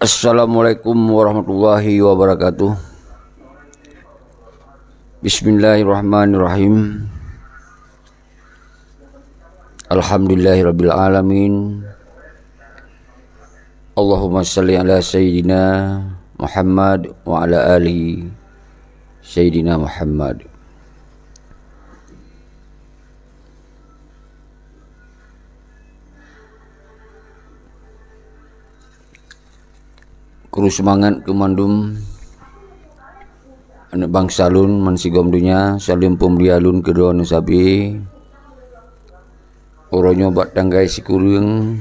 Assalamualaikum warahmatullahi wabarakatuh. Bismillahirrahmanirrahim. Alhamdulillahirabbil alamin. Allahumma shalli ala sayyidina Muhammad wa ala ali sayyidina Muhammad. Kru semangat kemandum anak bangsa lun mansigom dunia salim pemlialun kedua nusabi oronyo bak tanggai sikurung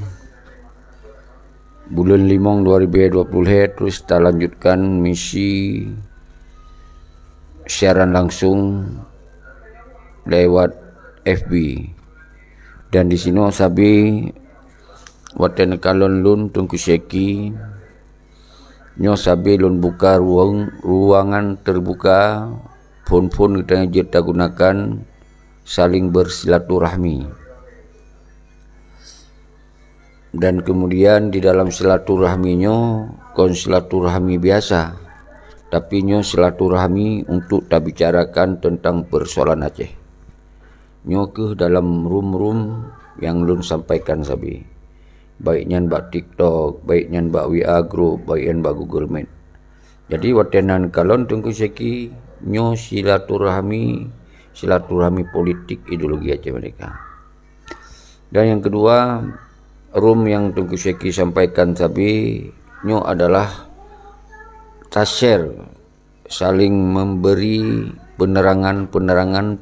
bulan 5 2020 terus kita lanjutkan misi siaran langsung lewat FB dan di sini sabi watan kalon lun tungku seki nyo sabi lun buka ruangan terbuka phone kita gunakan saling bersilaturahmi dan kemudian di dalam silaturahminyo kon silaturahmi biasa tapi nyo silaturahmi untuk tak bicarakan tentang persoalan Aceh nyo ke dalam room yang lun sampaikan sabi baiknya bak TikTok, baiknya bak WA group, baiknya bak Google Meet. Jadi watenan kalon tunggu seki nyo silaturahmi politik ideologi Aceh mereka. Dan yang kedua, room yang tunggu seki sampaikan sabi nyo adalah tasyir saling memberi penerangan,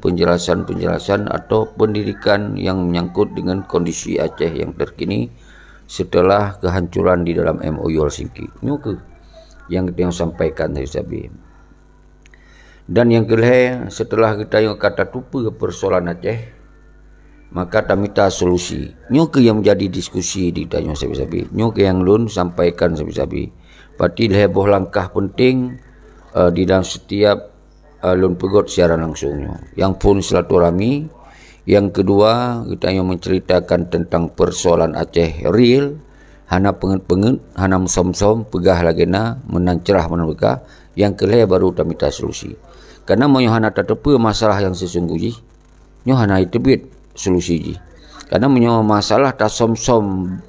penjelasan atau pendidikan yang menyangkut dengan kondisi Aceh yang terkini setelah kehancuran di dalam MOU Helsinki. Itu yang kita sampaikan dari sabi. Dan yang kedua, setelah kita yang kata tupu persoalan Aceh, maka kita minta solusi. Itu yang menjadi diskusi di tanya sabi-sabi. Itu yang lun sampaikan sabi-sabi. Berarti leboh langkah penting di dalam setiap lun pegot siaran langsungnya. Yang pun silaturahmi. Yang kedua, kita yang menceritakan tentang persoalan Aceh real, hana penget-penget, hana som-som, pegah lagi na, menang cerah menang bekah. Yang kelih baru kita minta solusi. Karena mau hana tetepe masalah yang sesungguhnya, nyo hana itebit solusi ji. Karena menyo masalah tak som-som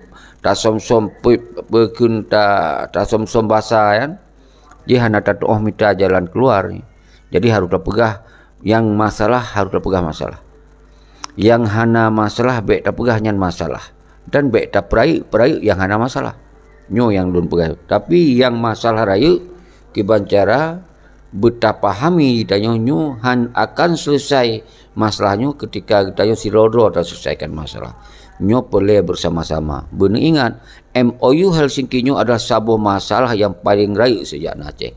pekun tak som-som bahasa kan, dia hana tatoh minta jalan keluar. Jadi harus pegah yang masalah harus pegah masalah. Yang hana masalah baik tak pegah nyan masalah dan baik tak perayu yang hana masalah nyo yang belum pegah tapi yang masalah rayu kiban cara betapahami ditanya nyo akan selesai masalahnya ketika ditanya si rodo atau selesaikan masalah nyo boleh bersama-sama. Benar ingat MOU Helsinki nyo adalah sebuah masalah yang paling rayu sejak Aceh.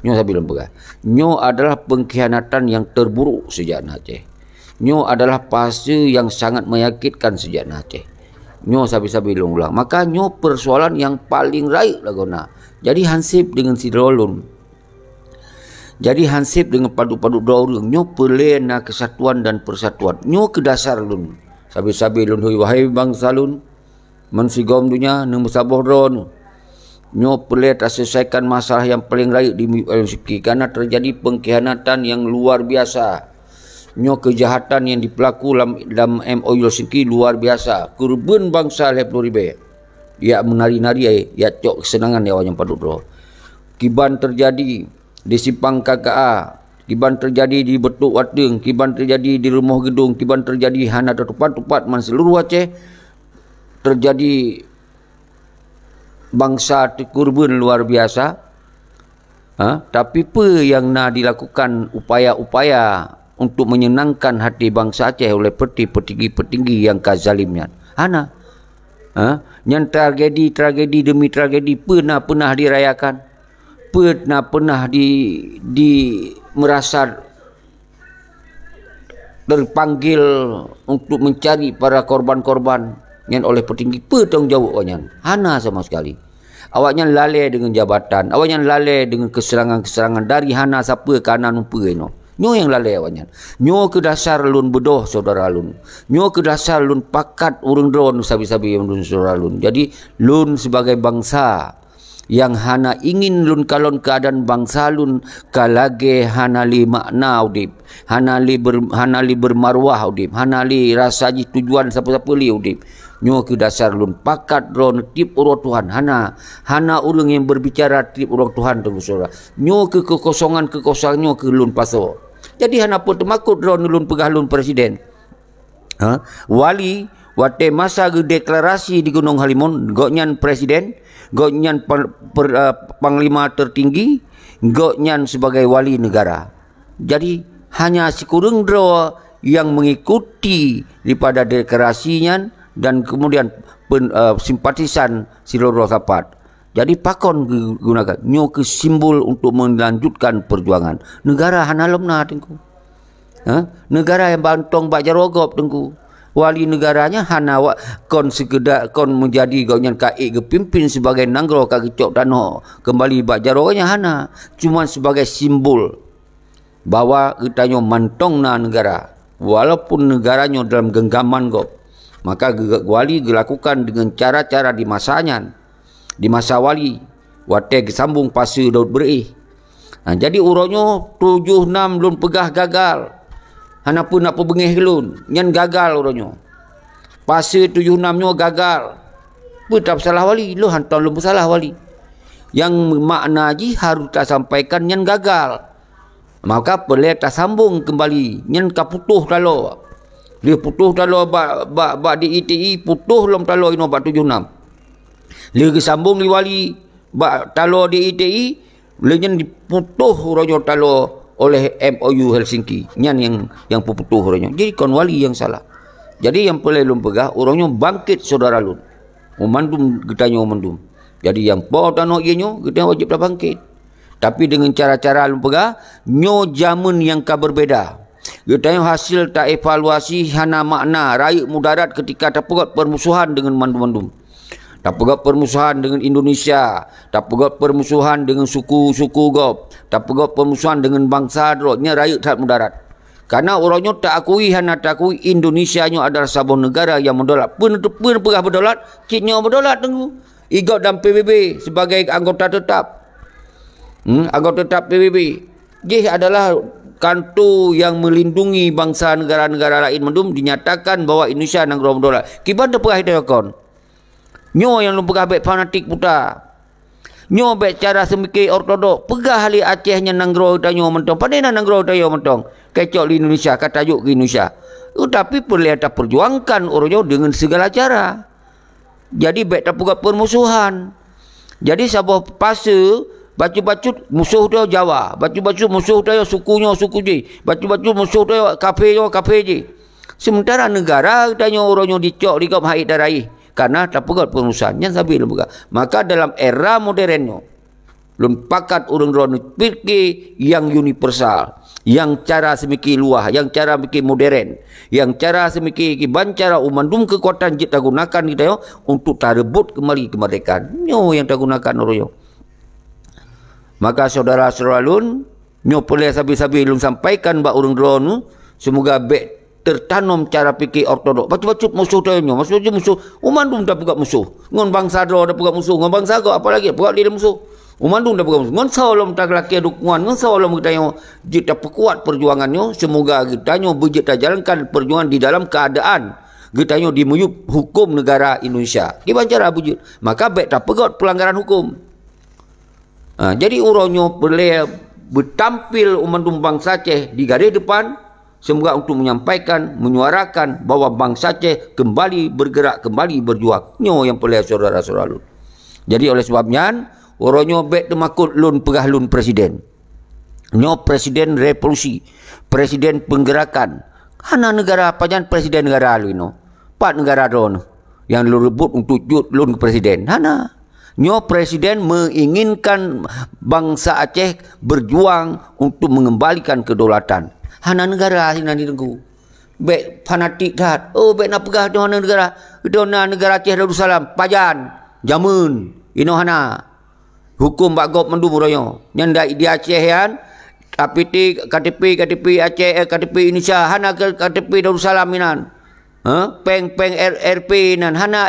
Nyo saya belum pegah nyo adalah pengkhianatan yang terburuk sejak Aceh. Nyo adalah fase yang sangat menyakitkan sejak Aceh. Nyo sabi-sabi ulang. Maka nyo persoalan yang paling raik lagona. Jadi hansip dengan si rolun. Jadi hansip dengan padu-padu daurung. Nyo pelena kesatuan dan persatuan. Nyo ke dasar lun. Sabi-sabi lun hui wahai bangsa lun. Mensigom dunia nang musabah dron. Nyo peleh tak selesaikan masalah yang paling raik di Helsinki karena terjadi pengkhianatan yang luar biasa. Nyo kejahatan yang dipelaku dalam MOU Helsinki luar biasa. Korban bangsa leplo ribe. Ya menari-nari ya cok kesenangan ya yang padut roh. Kiban terjadi di Simpang KKA, kiban terjadi di Betuk Wateng, kiban terjadi di Rumah Gedung, kiban terjadi hana tempat-tempat man seluruh Aceh. Terjadi bangsa korban luar biasa. Tapi apa yang nak dilakukan upaya-upaya untuk menyenangkan hati bangsa Aceh oleh petinggi-petinggi yang kazalimnya. Hana. Yang tragedi demi tragedi pernah dirayakan. Pernah di merasa terpanggil untuk mencari para korban-korban yang oleh petinggi bertanggungjawabnya. Hana sama sekali. Awaknya lalai dengan jabatan, awaknya lalai dengan keserangan-keserangan dari hana siapa kanan umpa ino. Nyo yang lalai awannya. Nyo ke dasar lun bedoh saudara lun. Nyo ke dasar lun pakat urang dron sabi-sabi yang lun saudara lun. Jadi lun sebagai bangsa yang hana ingin lun kalon keadaan bangsa lun kalage hanali makna udip, hanali bermarwah udip, hanali rasa tujuan siapa-siapa li udip. Nyo ke dasar lun pakat dron tip urang Tuhan, hana urang yang berbicara tip urang Tuhan tu saudara. Nyo ke kekosongan nyo ke lun paso. Jadi hana pun temakut dron lun pegah lun presiden. Wali wate masa ke deklarasi di Gunung Halimun, goknyan presiden, goknyan panglima tertinggi, goknyan sebagai wali negara. Jadi hanya sekurang dro yang mengikuti daripada deklarasinya dan kemudian simpatisan seluruh rapat. Jadi pakon gunakan nyo ke simbol untuk melanjutkan perjuangan. Negara hana lemna tengku. Negara yang bantong bak jarogop tengku. Wali negaranya hana kon sekedar kon menjadi gaunya kaik kepimpin sebagai nanggro kaki cok dano kembali bak jaroganya hana. Cuma sebagai simbol bahwa kita mantong na negara. Walaupun negaranya dalam genggaman gop. Maka wali dilakukan dengan cara-cara di masanya. Di masa wali wate sambung pasu Daud Berih. Jadi uronyo 76 lun pegah gagal. Hana pun nak pebengih lun nyan gagal uronyo. Pasu 76 nyo gagal. Pun tak salah wali, lu hantar lu salah wali. Yang makna ji harus tak sampaikan nyan gagal. Maka boleh tak sambung kembali nyan ka putuh talo. Dia putuh talo bak di ITI putuh lom talo ino bak 76. Lagi sambung di wali bak talo di ITI lenyen diputuh rojo talo oleh MOU Helsinki. Nyan yang putuh rojo. Jadi kon wali yang salah. Jadi yang boleh lum pegah orangnya bangkit saudara lun. Memandum getanya memandum. Jadi yang po tano ienyo kita wajib dah bangkit. Tapi dengan cara-cara lum pegah nyo jamun yang ka berbeda. Getanya hasil tak evaluasi hana makna rakyat mudarat ketika tak pegat permusuhan dengan mandum-mandum. Tak pegat permusuhan dengan Indonesia, tak pegat permusuhan dengan suku-suku gop, tak pegat permusuhan dengan bangsa drotnya rakyat tak mudarat. Karena orangnya tak akui hana tak akui Indonesia nya adalah sebuah negara yang mendolat. Pun pegah berdolat, kitnya berdolat tunggu. Ikut dalam PBB sebagai anggota tetap. Anggota tetap PBB. Dia adalah kantu yang melindungi bangsa negara-negara lain mendum dinyatakan bahwa Indonesia negara mendolat. Kiban tu pegah itu kon. Nyo yang lu pegah baik fanatik puta. Nyo baik cara semikir ortodok. Pegah hali Acehnya nanggro utanyo mentong. Padahal nanggro utanyo mentong. Kecok di Indonesia. Kata juk ke Indonesia. Tapi boleh tak perjuangkan orangnya dengan segala cara. Jadi baik tak pegah permusuhan. Jadi sabah pase. Bacu-bacu musuh dia Jawa. Bacu-bacu musuh dia sukunya suku je. Bacu-bacu musuh dia kafe je. Sementara negara utanyo orangnya dicok di kau haid darai. Karena tak pegat perusahaannya sambil buka. Maka dalam era modernnya lun pakat urang drone fikir yang universal, yang cara semiki luah, yang cara mikir modern, yang cara semiki bancara umandum kekuatan kita gunakan kita yo untuk tarebut kembali kemerdekaan. Nyo yang tak gunakan orang yo. Maka saudara-saudara lun nyo boleh sabi-sabi lun sampaikan ba urang drone semoga baik tertanam cara fikir ortodok. Baca-baca musuh dia nyo. Maksudnya musuh. Umandum dah pegat musuh. Ngon bangsa dah pegat musuh. Ngon bangsa kau apa lagi? Pegat dia musuh. Umandum dah pegat musuh. Ngon salam tak laki dukungan. Ngon salam kita nyo. Kita perkuat perjuangannya. Semoga kita nyo berjita jalankan perjuangan di dalam keadaan. Kita nyo dimuyup hukum negara Indonesia. Gimana cara berjut? Maka baik tak pegat pelanggaran hukum. Jadi orangnya boleh bertampil umandum bangsa Aceh di garis depan. Semoga untuk menyampaikan, menyuarakan bahawa bangsa Aceh kembali bergerak, kembali berjuang. Nyo yang pelih saudara-saudara lun. Jadi oleh sebabnya, orangnya baik temakut lun pegah lun presiden. Nyo presiden revolusi, presiden penggerakan. Hana negara apa jangan presiden negara lun no. 4 negara don yang lu rebut untuk jut lun presiden. Hana. Nyo presiden menginginkan bangsa Aceh berjuang untuk mengembalikan kedaulatan. Hana negara sini ditunggu. Baik fanatik dah. Oh baik nak pegah doa negara. Doa negara Aceh Darussalam. Pajan. Jamun. Ino hana. Hukum bak gop mendum royo. Yang di Aceh yan APT, KTP Aceh, KTP Indonesia, hana ke KTP Darussalam minan. Peng RP nan, hana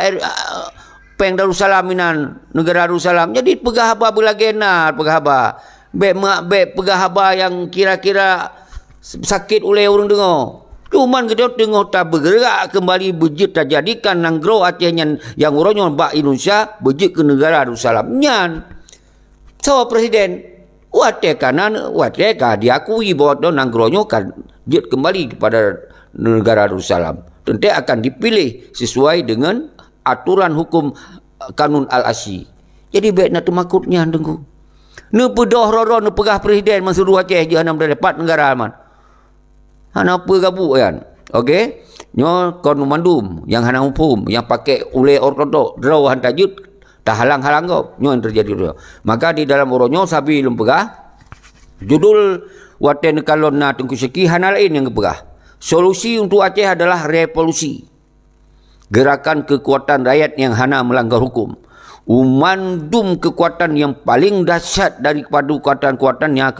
peng Darussalam minan, negara Darussalam. Jadi pegah haba belagena, pegah haba. Be pegah haba yang kira-kira sakit oleh orang dengar. Cuman kita tengok tak bergerak kembali bejit tak jadikan nanggro Aceh yang orangnya bak Indonesia bejit ke negara Darussalam. Nyan. So presiden Wate kanan, wate diakui bahwa nanggronya kan jet kembali kepada negara Darussalam. Tentu akan dipilih sesuai dengan aturan hukum kanun Al-Asyi. Jadi baik nak temakutnya tengku. Ne pedoh roro ne pegah presiden mensuruh Aceh je hana dapat negara aman. Hana apa gabuk kan. Okey. Nyo kon mandum yang hana hukum yang pakai oleh ortodok draw hantar jut tak halang-halang kau. Nyo yang terjadi dulu. Maka di dalam oronyo sabi lum pegah. Judul waten kalon na tengku seki hana lain yang pegah. Solusi untuk Aceh adalah revolusi. Gerakan kekuatan rakyat yang hana melanggar hukum. Umandum kekuatan yang paling dahsyat daripada kekuatan-kekuatan yang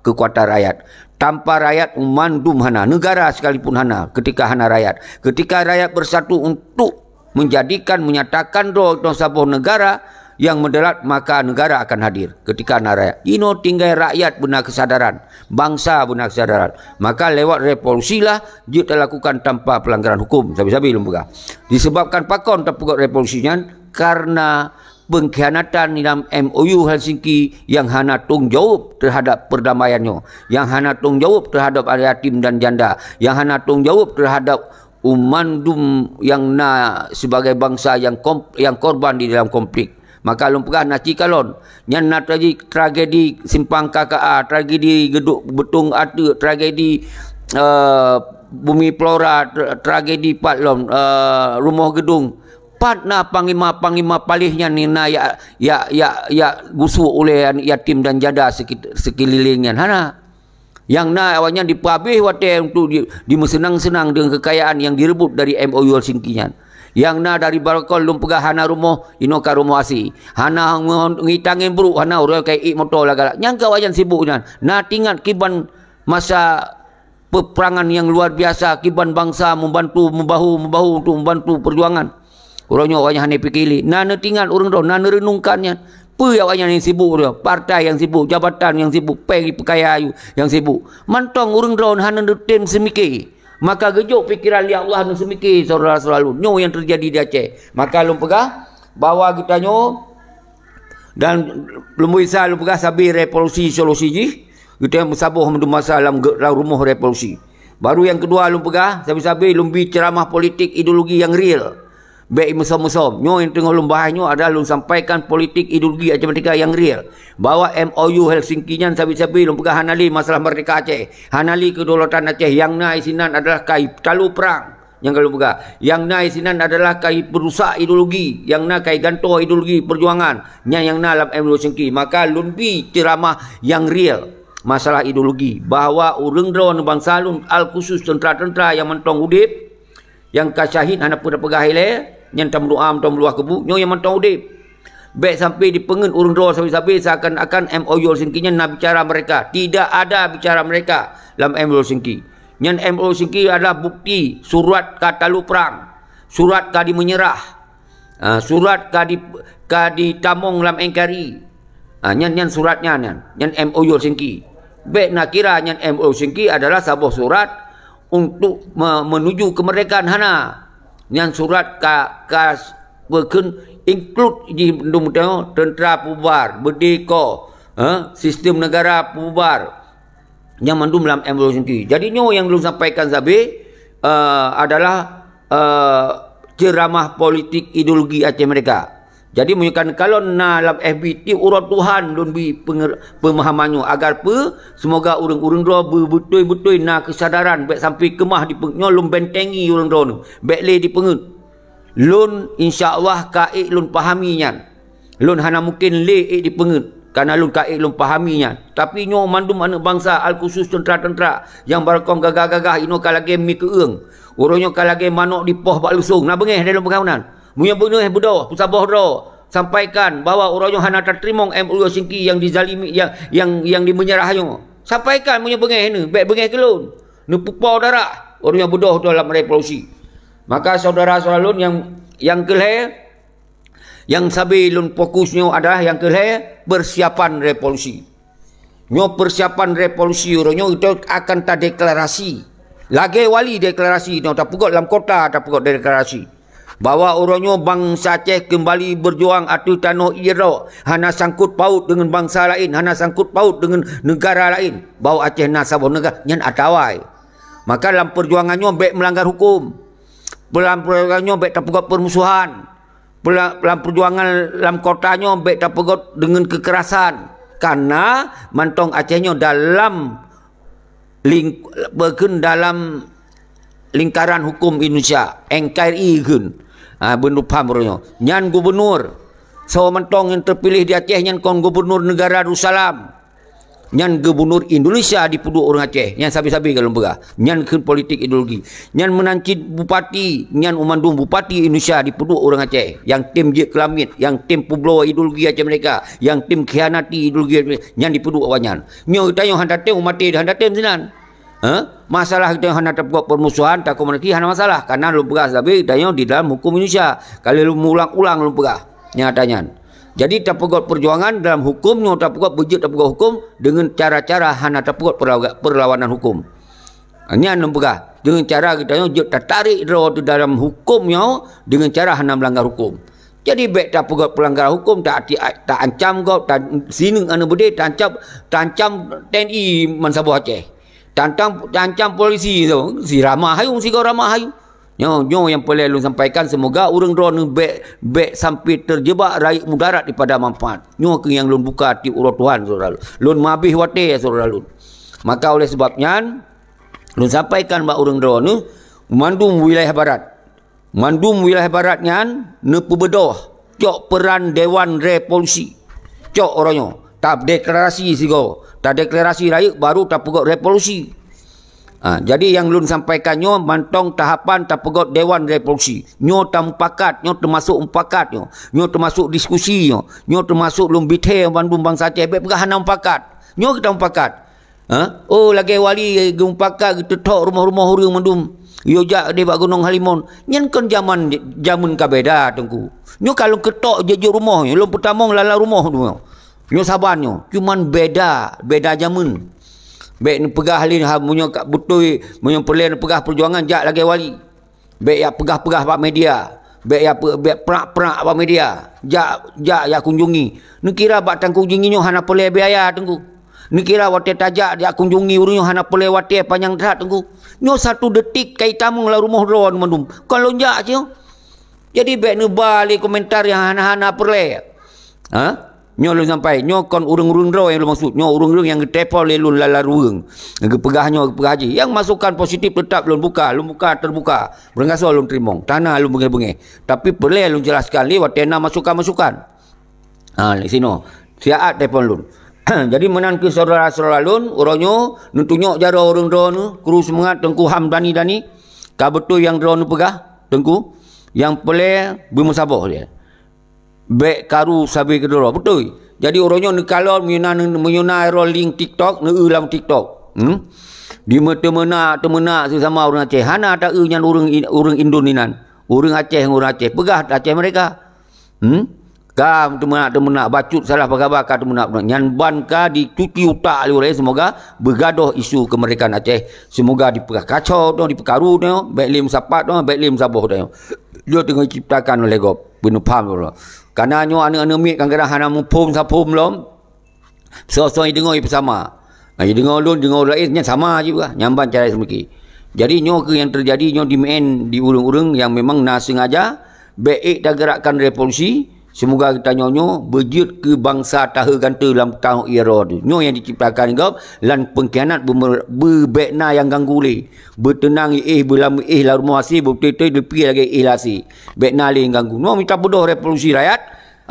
kekuatan rakyat. Tanpa rakyat umandum hana. Negara sekalipun hana ketika hana rakyat. Ketika rakyat bersatu untuk menyatakan doa sebuah negara yang mendelat, maka negara akan hadir ketika hana rakyat. Ino tinggal rakyat benar kesadaran, bangsa benar kesadaran. Maka lewat revolusi lah dia lakukan tanpa pelanggaran hukum. Sabi-sabi lembaga. Disebabkan pakon tak buat revolusinya karena pengkhianatan dalam MOU Helsinki yang hana tanggung jawab terhadap perdamaiannya, yang hana tanggung jawab terhadap yatim dan janda, yang hana tanggung jawab terhadap umandum yang sebagai bangsa yang korban di dalam konflik. Maka lumpah naci kalon nyan tragedi simpang KKA, tragedi geduk betung atu, tragedi bumi Flora, tragedi patlom rumah gedung pat panglima palihnya ni ya gusu oleh yatim dan janda sekelilingnya hana. Yang awalnya dipabih wate untuk dimesenang-senang dengan kekayaan yang direbut dari MOU Helsinki-nya. Yang dari balkon lumpegah hana rumah inoka rumah asi. Hana ngitangin buruk hana orang kai motor lagala. Yang kawajan sibuknya. Tinggal kiban masa peperangan yang luar biasa, kiban bangsa membantu membahu untuk membantu perjuangan. Orangnya awalnya hanya pikili. Tinggal orang dah renungkannya. Awaknya yang sibuk dia, partai yang sibuk, jabatan yang sibuk, pergi pekaya yang sibuk. Mantong urang drone hana tem semikir. Maka gejuk fikiran li Allah nu semikir saudara selalu. Nyo yang terjadi di Aceh. Maka lum pegah bawa kita nyo dan lum bisa lum pegah sabi revolusi solusi ji. Kita sabuh mendu masa dalam rumah revolusi. Baru yang kedua lum pegah sabi-sabi lum bi ceramah politik ideologi yang real. Baik mesum-mesum. Nyo yang tengah lumbahnya adalah lum sampaikan politik ideologi Aceh Merdeka yang real. Bawa MOU Helsinki-nya sabi-sabi lum pegah hanali masalah merdeka Aceh. Hanali kedaulatan Aceh. Yang na isinan adalah kai talu perang. Yang kalau pegah. Yang na isinan adalah kai perusak ideologi. Yang na kai gantor ideologi perjuangan. Yang na dalam MOU Helsinki. Maka lumbi ceramah yang real. Masalah ideologi. Bahawa urang drone bangsa lun al-khusus tentera-tentera yang mentong udip. Yang kasyahid anak pun pegah hilir. Yang tam doa tam luah kebu nyo yang mentong udip baik sampai dipengen urang doa sabi-sabi seakan-akan MOU Helsinki-nya nak bicara mereka. Tidak ada bicara mereka dalam MOU Helsinki. Yang MOU Helsinki adalah bukti surat katalu perang, surat kadi menyerah, surat kadi tamong dalam NKRI. Yang suratnya yang MOU Helsinki. Baik nak kira yang MOU Helsinki adalah sebuah surat untuk menuju kemerdekaan hana. Yang surat berken include di tentera pubar, berdeka, sistem negara pubar yang mandum dalam MOU Helsinki. Jadi nyo yang belum sampaikan Zabi adalah ceramah politik ideologi Aceh Merdeka. Jadi menunjukkan kalau dalam FBT urut Tuhan dan pemahamannya agar semoga urang-urang doa betul-betul kesadaran baik sampai kemah di lum bentengi urang doa baik le di pengut lun insya-Allah kaik lun pahaminya lun hana mungkin le di pengut karena lun kaik lun pahaminya tapi nyo mandum anak bangsa al-khusus tentera-tentera yang balkong gagah-gagah ino kalage mi keung urangnya kalage manok di poh bak lusung na bengeh dalam pengawanan munya benuh budoh pusabah do sampaikan bahawa orangnya hana terterima MOU Helsinki yang dizalimi yang dimenyerahnya Sampaikan punya bengih ni, baik bengih kelun. Ni pupau darah orang yang bodoh dalam revolusi. Maka saudara-saudara lun yang kelih, yang sabi lun fokusnya adalah yang kelih persiapan revolusi. Nyo persiapan revolusi orangnya itu akan tak deklarasi. Lagi wali deklarasi, no tak pukul dalam kota tak pukul deklarasi. Bahawa orangnya bangsa Aceh kembali berjuang atu tanah ira, hana sangkut paut dengan bangsa lain, hana sangkut paut dengan negara lain. Bahawa Aceh nak sebuah negara nyan atawai. Maka dalam perjuangannya baik melanggar hukum. Dalam perjuangannya baik tak pukul permusuhan. Dalam perjuangan dalam kotanya baik tak pukul dengan kekerasan. Karena mantong Acehnya dalam dalam lingkaran hukum Indonesia, NKRI kan. Benar paham orangnya. Nyan gubernur. So mentong yang terpilih di Aceh nyan kon gubernur negara Darussalam. Nyan gubernur Indonesia di Pudu orang Aceh. Nyan sabi-sabi kalau berah. Nyan ke politik ideologi. Nyan menancit bupati, nyan umandung bupati Indonesia di Pudu orang Aceh. Yang tim je kelamit, yang tim publo ideologi Aceh mereka, yang tim khianati ideologi nyan di Pudu awanyan. Nyo kita yang handatem mati handatem sinan. Masalah kita yang hendak buat permusuhan tak komuniti hanya masalah karena lu berah tapi dayo di dalam hukum Indonesia kalau lu ulang-ulang lu berah nyatanya. Jadi tak pegot perjuangan dalam hukumnya tak pegot bujut tak pegot hukum dengan cara-cara hanya tak pegot perlawanan hukum. Hanya lu berah dengan cara kita yang tertarik di dalam hukumnya dengan cara hanya melanggar hukum. Jadi baik tak pegot pelanggar hukum tak ancam kau tak sini anu bede tak ancam TNI Mansabah Aceh. Tancam polisi tu si ramah hayu si kau ramah hayu nyo yang boleh lu sampaikan semoga urang drone baik sampai terjebak rakyat mudarat daripada manfaat nyo ke yang lun buka ti urut Tuhan saudara lun mabih wate saudara lun. Maka oleh sebabnya lun sampaikan bak urang drone ni mandum wilayah barat nyan ne pebedoh cok peran Dewan Revolusi cok orangnya tak deklarasi si kau. Tak deklarasi rakyat baru tak pegot revolusi. Jadi yang lun sampaikannya mantong tahapan tak pegot Dewan Revolusi. Nyo tampakat, nyo termasuk umpakat nyo. Nyo termasuk diskusi nyo. Nyo termasuk lun bithe bandung bangsa Aceh baik pegah hana umpakat. Nyo kita umpakat. Oh lagi wali umpakat kita tok rumah-rumah orang mandum. Yo jak de bak Gunung Halimun. Nyen kon zaman ka beda tengku. Nyo kalau ketok jeje rumah nyo, lun pertama lala rumah tu. Nyo sabanyo cuman beda zaman. Baik ni pegah lin munyo kat butui munyo perlen pegah perjuangan jak lagi wali. Baik ya pegah-pegah pak media. Baik ya perak-perak pak media. Jak ya kunjungi. Ni kira bak tang kunjungi nyo hana perle biaya tengku. Ni kira wate tajak dia kunjungi urunyo hana perle wate panjang dah tengku. Nyo 1 detik kai tamu la rumah ron mandum. Kalau jak je. Jadi baik ni balik komentar yang hana-hana perle. Nyo lu sampai nyo kon urung-urung draw yang lu maksud nyo urung-urung yang getepol lelun lalarung gepegahnya gepegaji yang masukan positif tetap lu buka terbuka berengaso lu terimong tanah lu bengeh-bengeh tapi perlu lu jelaskan lewat tena masukan-masukan di sini siat telefon lu jadi menan ke saudara-saudara lun orangnya nutunyok jara orang draw nu kru semangat tengku Hamdani Dani ka betul yang draw nu pegah tengku yang perlu bermusabah dia baik karu sabi kedua betul. Jadi orangnya ni kalau menyunai rolling TikTok ne dalam TikTok. Di temena sesama orang Aceh. Hana tak nyan orang Indoninan. Orang Aceh pegah Aceh mereka. Kam temena bacut salah bagabaka temena nyan ban ka dicuci utak oleh semoga bergaduh isu kemerdekaan Aceh. Semoga dipegah kacau tu dipekaru tu baik lim sapat tu baik lim sabah tu. Dia tengah ciptakan oleh gop. Benar faham tu. Karena nyo anak-anak mik kadang-kadang hana mupum sapum lom. So dengar bersama. Dengar lun dengar lain sama juga nyamban cara semiki. Jadi nyo ke yang terjadi nyo di main di urung-urung yang memang nak sengaja baik dah gerakkan revolusi. Semoga kita nyo berjut ke bangsa tahu ganta dalam tahun era tu. Nyo yang diciptakan kau lan pengkhianat berbekna yang ganggu le. Bertenang berlamu la rumah asih betul-betul depi lagi lasi. Bekna le yang ganggu. Nyo minta bodoh revolusi rakyat.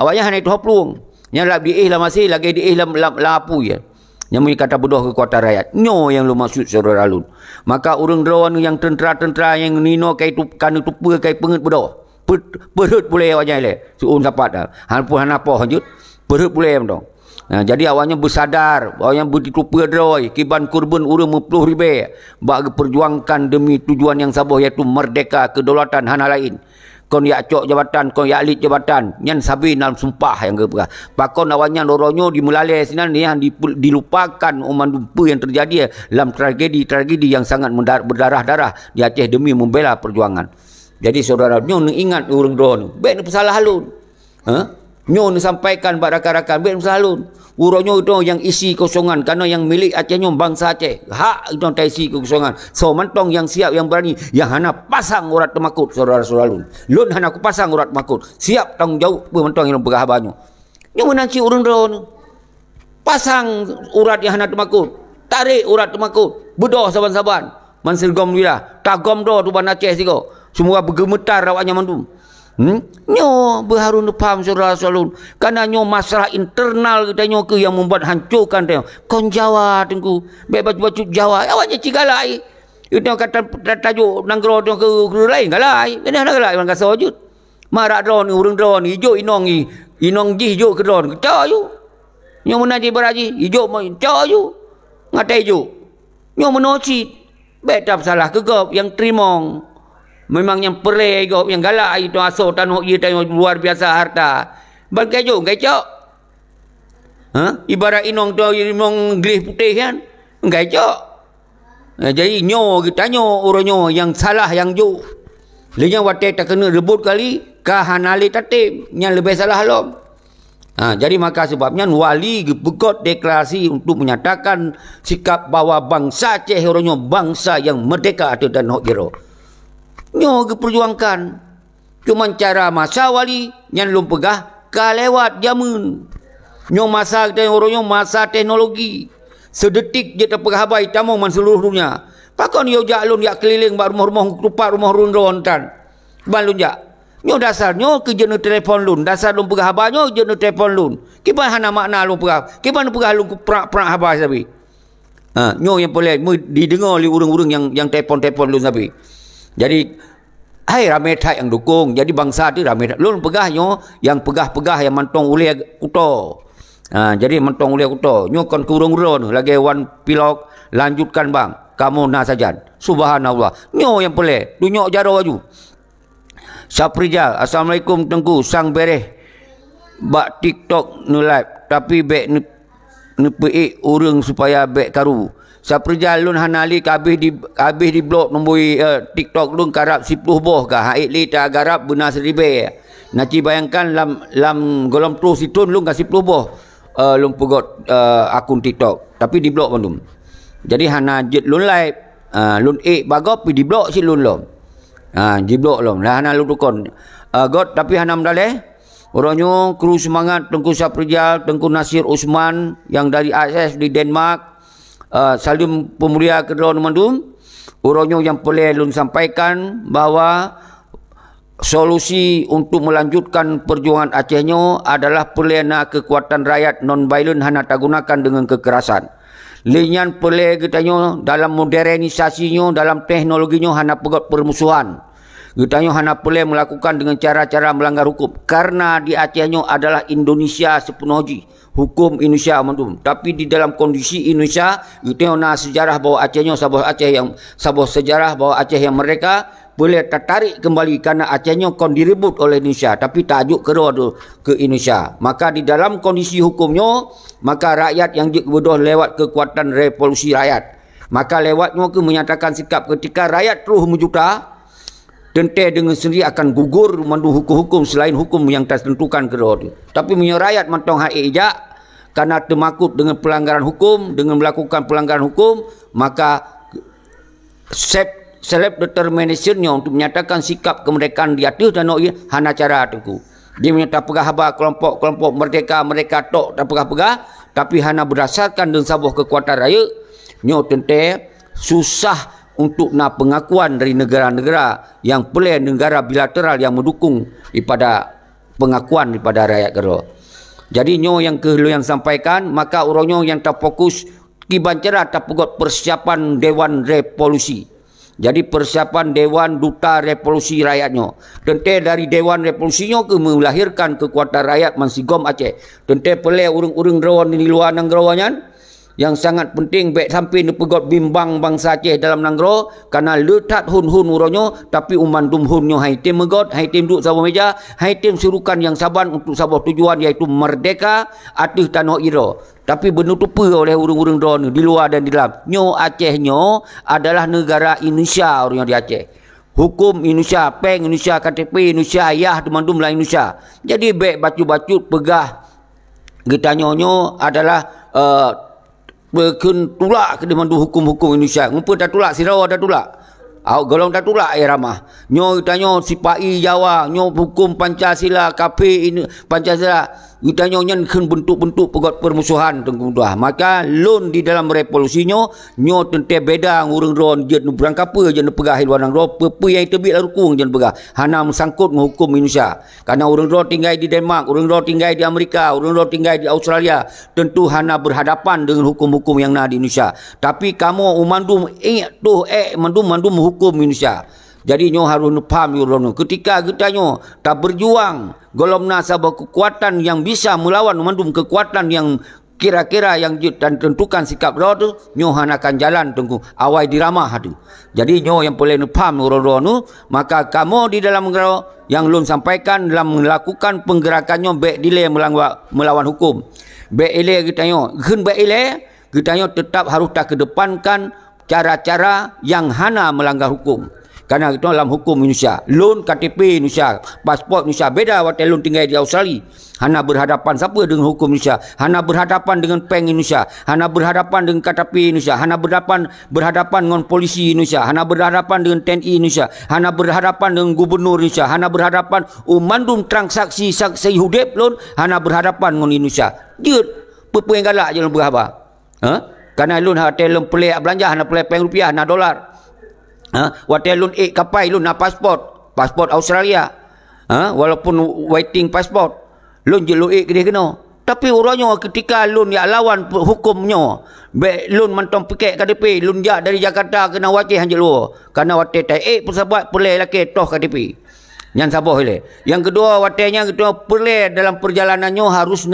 Awaknya hanya itu peluang. Yang lab di la masih lagi di lapu ya. Yang kata bodoh kekuatan rakyat. Nyo yang lu maksud saudara alun. Maka urang drawan yang tentera-tentera yang nino kai tu kan tupu kai penget bodoh. Perut boleh wajah le. Suun sapat dah. Han pun han apa hanjut. Perut boleh dong. Jadi awaknya bersadar, awaknya bertupa droi, kiban kurban urang 10 ribu, bagi perjuangkan demi tujuan yang sabah iaitu merdeka kedaulatan hana lain. Kon yak cok jabatan, kon yak lit jabatan, nyan sabi dalam sumpah yang ke pakon awaknya loronyo dimelalai sinan yang dilupakan umandumpa yang terjadi dalam tragedi yang sangat berdarah-darah di Aceh demi membela perjuangan. Jadi saudara nyo ingat urang drone, baik pesalah halun. Nyo sampaikan pada rakan-rakan, baik pesalah halun. Uronyo itu yang isi kosongan karena yang milik Aceh nyo bangsa Aceh. Hak itu tak isi kosongan. So mantong yang siap yang berani yang hana pasang urat temakut saudara-saudara lun. Lun hana aku pasang urat temakut. Siap tanggung jawab mantong yang pegah banyo. Nyo menanci urang drone. Pasang urat yang hana temakut. Tarik urat temakut. Bedoh saban-saban. Mansir gom wira. Tagom do tu ban Aceh siko. Semua bergemetar awaknya mandum. Nyo berharun paham saudara-saudara, karena nyo masalah internal kita nyo ke yang membuat hancurkan dia. Kon Jawa tengku, baju Jawa, awaknya cigalai. Itu kata tajuk nanggro ke lain galai. Ini nak galai orang kasa wujud. Marak drone urang drone hijau inong ji hijau ke drone. Cak you. Nyo menaji beraji hijau cak you. Ngatai hijau. Nyo menoci. Betap salah kegop yang trimong. Memang yang perleh yang galak itu asal tanah ia tanya luar biasa harta. Bangkai jo, ngai cok. Ibarat inong tu inong gelis putih kan. Ngai cok. Jadi nyo kita nyo orangnya yang salah yang jo. Lenyang watai tak kena rebut kali kahanali tatim yang lebih salah lom. Jadi maka sebabnya wali begot deklarasi untuk menyatakan sikap bahawa bangsa Aceh orangnya bangsa yang merdeka atau dan hok jero. Nyo perjuangkan. Cuma cara masa wali yang belum pegah kalewat jamun. Nyo masa kita orangnya masa teknologi. Sedetik je terpegah habai tamu man seluruh dunia. Pakon yo jak lun yak keliling ba rumah-rumah rupa rumah run tan. Balun jak. Nyo dasar nyo ke jenis telefon lun. Dasar lun pegah habai nyo jenis telefon lun. Kiban hana makna lun pegah. Kiban pegah lun perak-perak habai sabi. Nyo yang boleh didengar oleh urang-urang yang telefon-telefon lun sabi. Jadi hai ramai tak yang dukung. Jadi bangsa tu ramai tak. Lun pegah nyo yang pegah-pegah yang mantong uliah kuto. Jadi mantong uliah kuto. Nyo kon kurung-kurung lagi wan pilok lanjutkan bang. Kamu nak sajan. Subhanallah. Nyo yang boleh. Dunyok jaro aju. Saprijal. Assalamualaikum tengku. Sang bereh. Bak TikTok nu live. Tapi bek nu peik urang supaya bek karu. Saprijal lun hanali habis di blok nomboi TikTok lun karap 10 boh ka haik li ta garap benar 1000. Naci bayangkan lam golom tu situn lun ka 10 boh lun pegot akun TikTok tapi di blok pandum. Jadi hana jet lun live lun bagop di blok si lun lom. Di blok lom lah hana lun tukon. God tapi hana mdaleh orangnya kru semangat Tengku Saprijal, Tengku Nasir Usman yang dari AS di Denmark. Salim pemulia kedua mandum orangnya yang boleh lun sampaikan bahawa solusi untuk melanjutkan perjuangan Acehnya adalah pelena kekuatan rakyat non-violent hana tak gunakan dengan kekerasan. Linyan peleh katanya dalam modernisasinya, dalam teknologinya hana pegot permusuhan. Katanya hana peleh melakukan dengan cara-cara melanggar hukum. Karena di Acehnya adalah Indonesia sepenuhnya. Hukum Indonesia mandum. Tapi di dalam kondisi Indonesia, kita nak sejarah bahawa Acehnya sabah sejarah bahawa Aceh yang mereka boleh tertarik kembali karena Acehnya kon direbut oleh Indonesia. Tapi tajuk kedua tu ke Indonesia. Maka di dalam kondisi hukumnya, maka rakyat yang bodoh lewat kekuatan revolusi rakyat. Maka lewatnya ke menyatakan sikap ketika rakyat terus menjuta, tentu dengan sendiri akan gugur mandu hukum-hukum selain hukum yang tertentukan kedua itu. Tapi rakyat mantong hak ejak karena termakut dengan pelanggaran hukum, dengan melakukan pelanggaran hukum, maka self determinationnya untuk menyatakan sikap kemerdekaan di atas dan hana cara tengku. Dia menyatakan pegah habar kelompok-kelompok merdeka mereka tok tak pegah-pegah, tapi hana berdasarkan dengan sebuah kekuatan raya, nyo tentu susah untuk nak pengakuan dari negara-negara yang pelai negara bilateral yang mendukung daripada pengakuan daripada rakyat kedua. Jadi nyo yang yang sampaikan, maka orangnya yang tak fokus kiban cerah tak pegot persiapan Dewan Revolusi. Jadi persiapan Dewan Duta Revolusi Rakyatnya. Tentang dari Dewan Revolusinya ke melahirkan kekuatan rakyat mansigom Aceh. Tentang pelai urung-urung rawan di luar nanggrawanyan. Yang sangat penting baik sampai ni pegot bimbang bangsa Aceh dalam nanggro karena letat hun-hun uronyo tapi umandum hunyo haitim megot haitim duduk sabah meja haitim surukan yang saban untuk sabah tujuan iaitu merdeka atih tanah ira tapi benutupa oleh urung-urung drone di luar dan di dalam nyo Aceh nyo adalah negara Indonesia orang di Aceh. Hukum Indonesia, peng Indonesia, KTP Indonesia, ayah demandum lah Indonesia. Jadi baik bacut-bacut pegah kita nyonyo adalah berken tulak ke demandu hukum-hukum Indonesia. Ngumpul dah tulak, Sirawa dah tulak. Golong dah tulak ramah. Nyo tanya sipai Jawa, nyo hukum Pancasila, KP ini Pancasila. Kita nyo nyen bentuk-bentuk pegot permusuhan tengku tuah. Maka lon di dalam revolusinya nyo tente beda ngurung ron je berang kapa je pegah luar nang ro pepe yang tebik la rukung je pegah. Hana mengsangkut dengan hukum Indonesia. Karena urang ro tinggal di Denmark, urang ro tinggal di Amerika, urang ro tinggal di Australia, tentu hana berhadapan dengan hukum-hukum yang ada di Indonesia. Tapi kamu umandum ingat tu mandum hukum Indonesia. Jadi nyo harus faham yurono. Ketika kita nyo tak berjuang golomna sabah kekuatan yang bisa melawan mandum kekuatan yang kira-kira yang dan tentukan sikap ro tu nyo hanakan jalan tunggu awai diramah tu. Jadi nyo yang boleh faham yurono maka kamu di dalam yang lun sampaikan dalam melakukan penggerakannya baik dile melawan hukum. Baik ile kita nyo gen baik ile kita nyo tetap harus tak kedepankan cara-cara yang hana melanggar hukum. Karena itu dalam hukum Indonesia, loan KTP Indonesia, pasport Indonesia beda waktu loan tinggal di Australia. Hana berhadapan siapa dengan hukum Indonesia? Hana berhadapan dengan peng Indonesia, hana berhadapan dengan KTP Indonesia, hana berhadapan dengan polisi Indonesia, hana berhadapan dengan TNI Indonesia, hana berhadapan dengan gubernur Indonesia, hana berhadapan umandum transaksi saksi hidup loan, hana berhadapan dengan Indonesia. Dia pepuing galak je berapa? Karena loan hotel loan pelik belanja, hana pelik peng rupiah, hana dolar. Waktu lun kapai lun nak pasport Australia, walaupun waiting pasport, lun je lun dia kena. Tapi orangnya ketika lun yang lawan hukumnya, lun mantong pikir KTP, lun jak dari Jakarta kena wajih hanya luar, karena waktu tai persahabat pelai laki toh KTP. Yang sabah ile. Yang kedua waktunya kita pelai dalam perjalanannya harus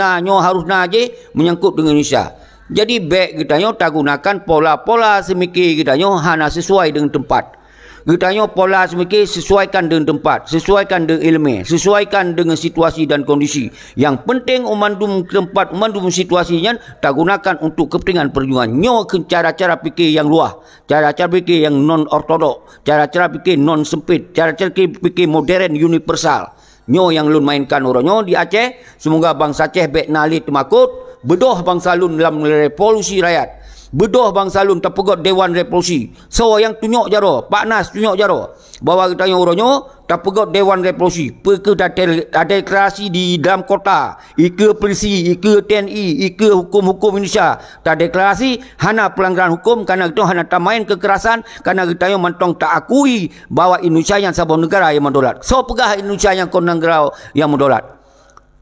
je menyangkut dengan Indonesia. Jadi baik kita nyo tak gunakan pola-pola semikir kita nyo hana sesuai dengan tempat. Kita nyo pola semikir sesuaikan dengan tempat, sesuaikan dengan ilmu, sesuaikan dengan situasi dan kondisi. Yang penting umandum tempat, umandum situasinya tak gunakan untuk kepentingan perjuangan. Nyo ke cara-cara fikir yang luar, cara-cara fikir yang non ortodok, cara-cara fikir non sempit, cara-cara fikir modern universal. Nyo yang lun mainkan orangnya di Aceh. Semoga bangsa Aceh baik nali temakut. Bedoh bangsa lun dalam revolusi rakyat. Bedoh bangsa lun terpegot Dewan Revolusi. So yang tunjuk jaro, Pak Nas tunjuk jaro. Bahawa kita yang orangnya terpegot Dewan Revolusi. Perke ada deklarasi di dalam kota. Ike polisi, ike TNI, ike hukum-hukum Indonesia. Tak deklarasi, hana pelanggaran hukum karena kita hana tamain kekerasan. Karena kita yang mantong tak akui bahawa Indonesia yang sebuah negara yang mendolat. So pegah Indonesia yang negara yang mendolat.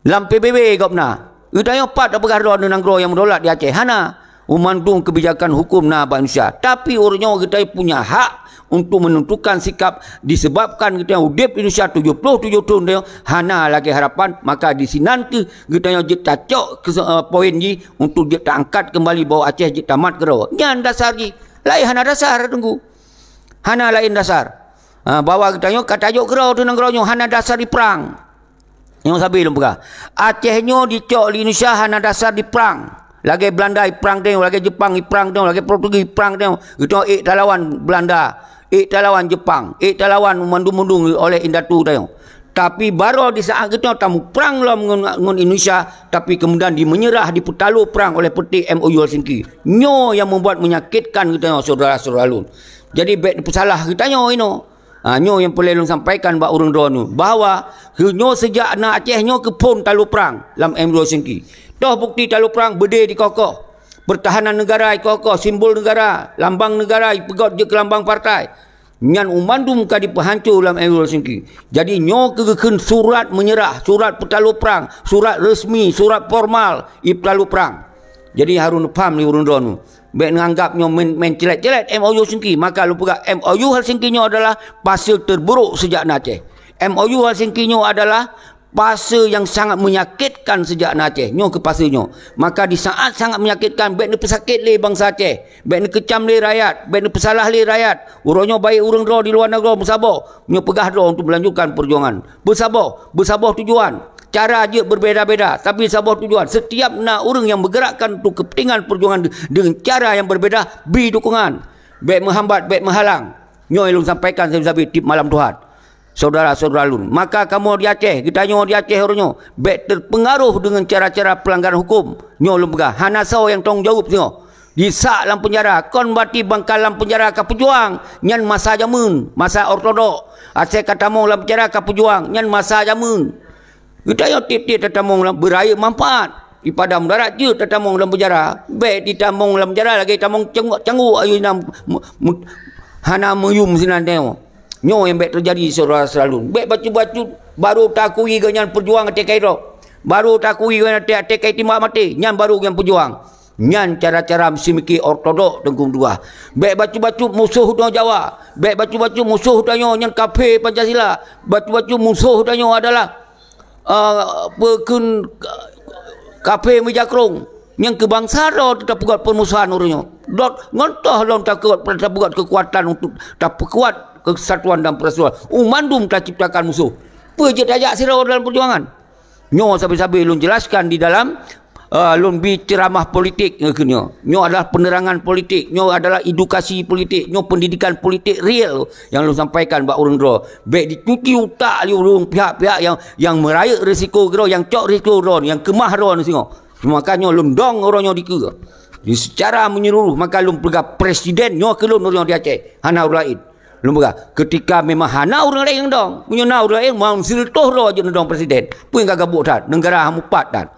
Dalam PBB gopna. Kita yang pat apa garo dengan gro yang mendolat di Aceh hana umandung kebijakan hukum na Indonesia. Tapi orangnya kita punya hak untuk menentukan sikap disebabkan kita udip Indonesia 77 tahun dia hana lagi harapan maka di sini nanti kita yang cocok ke poin ji untuk dia angkat kembali bawa Aceh je tamat gero. Nyan dasar ji. Lain hana dasar tunggu. Hana lain dasar. Bawa kita yang katajuk gero tu nang gero hana dasar di perang. Yang sabi lum pegah. Acehnya dicok di Indonesia hana dasar di perang. Lagi Belanda perang tengok, lagi Jepang perang tengok, lagi Portugis perang tengok. Kita tak lawan Belanda, tak lawan Jepang, tak lawan mundung-mundung oleh Indatu tengok. Tapi baru di saat kita tamu perang lah dengan Indonesia, tapi kemudian menyerah di petalu perang oleh peti MOU Helsinki. Nyo yang membuat menyakitkan kita saudara-saudara lun. Jadi salah kita nyo ino. Nyo yang boleh sampaikan bak urang drone bahawa nyo sejak nak Aceh nyo ke pun talu perang dalam MOU Helsinki. Dah bukti talu perang berdiri di kokoh. Pertahanan negara kokoh, simbol negara, lambang negara pegot je ke lambang partai. Nyan umandum ka dipehancur dalam MOU Helsinki. Jadi nyo kegeken surat menyerah, surat petalu perang, surat resmi, surat formal petalu perang. Jadi harun paham ni urung drone. Baik menganggapnya main celet-celet MOU Helsinki, maka lupa MOU Helsinki adalah pasal terburuk sejak Aceh. MOU Helsinki adalah pasal yang sangat menyakitkan sejak Aceh. Nyo ke pasalnya. Maka di saat sangat menyakitkan, baik ni pesakit le bangsa Aceh, baik ni kecam le rakyat, baik ni pesalah le rakyat. Urangnya baik urang draw di luar negara bersabar, nyo pegah draw untuk melanjutkan perjuangan. Bersabar tujuan. Cara je berbeza-beza, tapi sabar tujuan. Setiap nak orang yang bergerakkan untuk kepentingan perjuangan dengan cara yang berbeza, beri dukungan. Baik menghambat, baik menghalang. Nyo elung sampaikan saya tip malam Tuhan. Saudara-saudara lun. Maka kamu di Aceh, kita nyo di Aceh orangnya, baik terpengaruh dengan cara-cara pelanggaran hukum. Nyo lum pegah. Hana sao yang tanggung jawab nyo. Disak dalam penjara, kon bati bangkal dalam penjara ka pejuang, nyan masa jamun, masa ortodok. Aceh kata mau dalam penjara ka pejuang, nyan masa jamun. Kita yang tip-tip tetamong dalam beraya manfaat. Di padam darat je tetamong dalam penjara. Baik di tamong dalam penjara lagi tamong canggu ayu nam hana meyum sinan tengok. Nyo yang baik terjadi saudara selalu. Baik baca-baca baru takui ganyan perjuang tekai ro. Baru takui ganyan tekai timbak mati. Nyan baru yang perjuang. Nyan cara-cara simiki ortodok tengkung dua. Baik baca-baca musuh hutang Jawa. Baik baca-baca musuh hutanyo nyan kafe Pancasila. Baca-baca musuh hutanyo adalah pekun kafe mejakrong yang kebangsaan tetap buat permusuhan orangnya. Dot ngontah lom tak buat kekuatan untuk tak kuat kesatuan dan persatuan. Umandum tak ciptakan musuh. Peje tajak sirau dalam perjuangan. Nyo sabi-sabi lun jelaskan di dalam lun bi ceramah politik nyo. Nyo adalah penerangan politik, nyo adalah edukasi politik, nyo pendidikan politik real yang lun sampaikan bak urang dro. Baik dicuci utak li urang pihak-pihak yang merayak risiko gro, yang cok risiko gro, yang kemah gro singo. Makanya lun dong orangnya dikira. Di secara menyeluruh maka lun pegah presiden nyo ke lun orang di Aceh, hana urang lain. Lun pegah ketika memang hana urang lain dong, punya na urang lain mau siltoh ro je dong presiden. Pun gagabuk dah negara hamupat dah.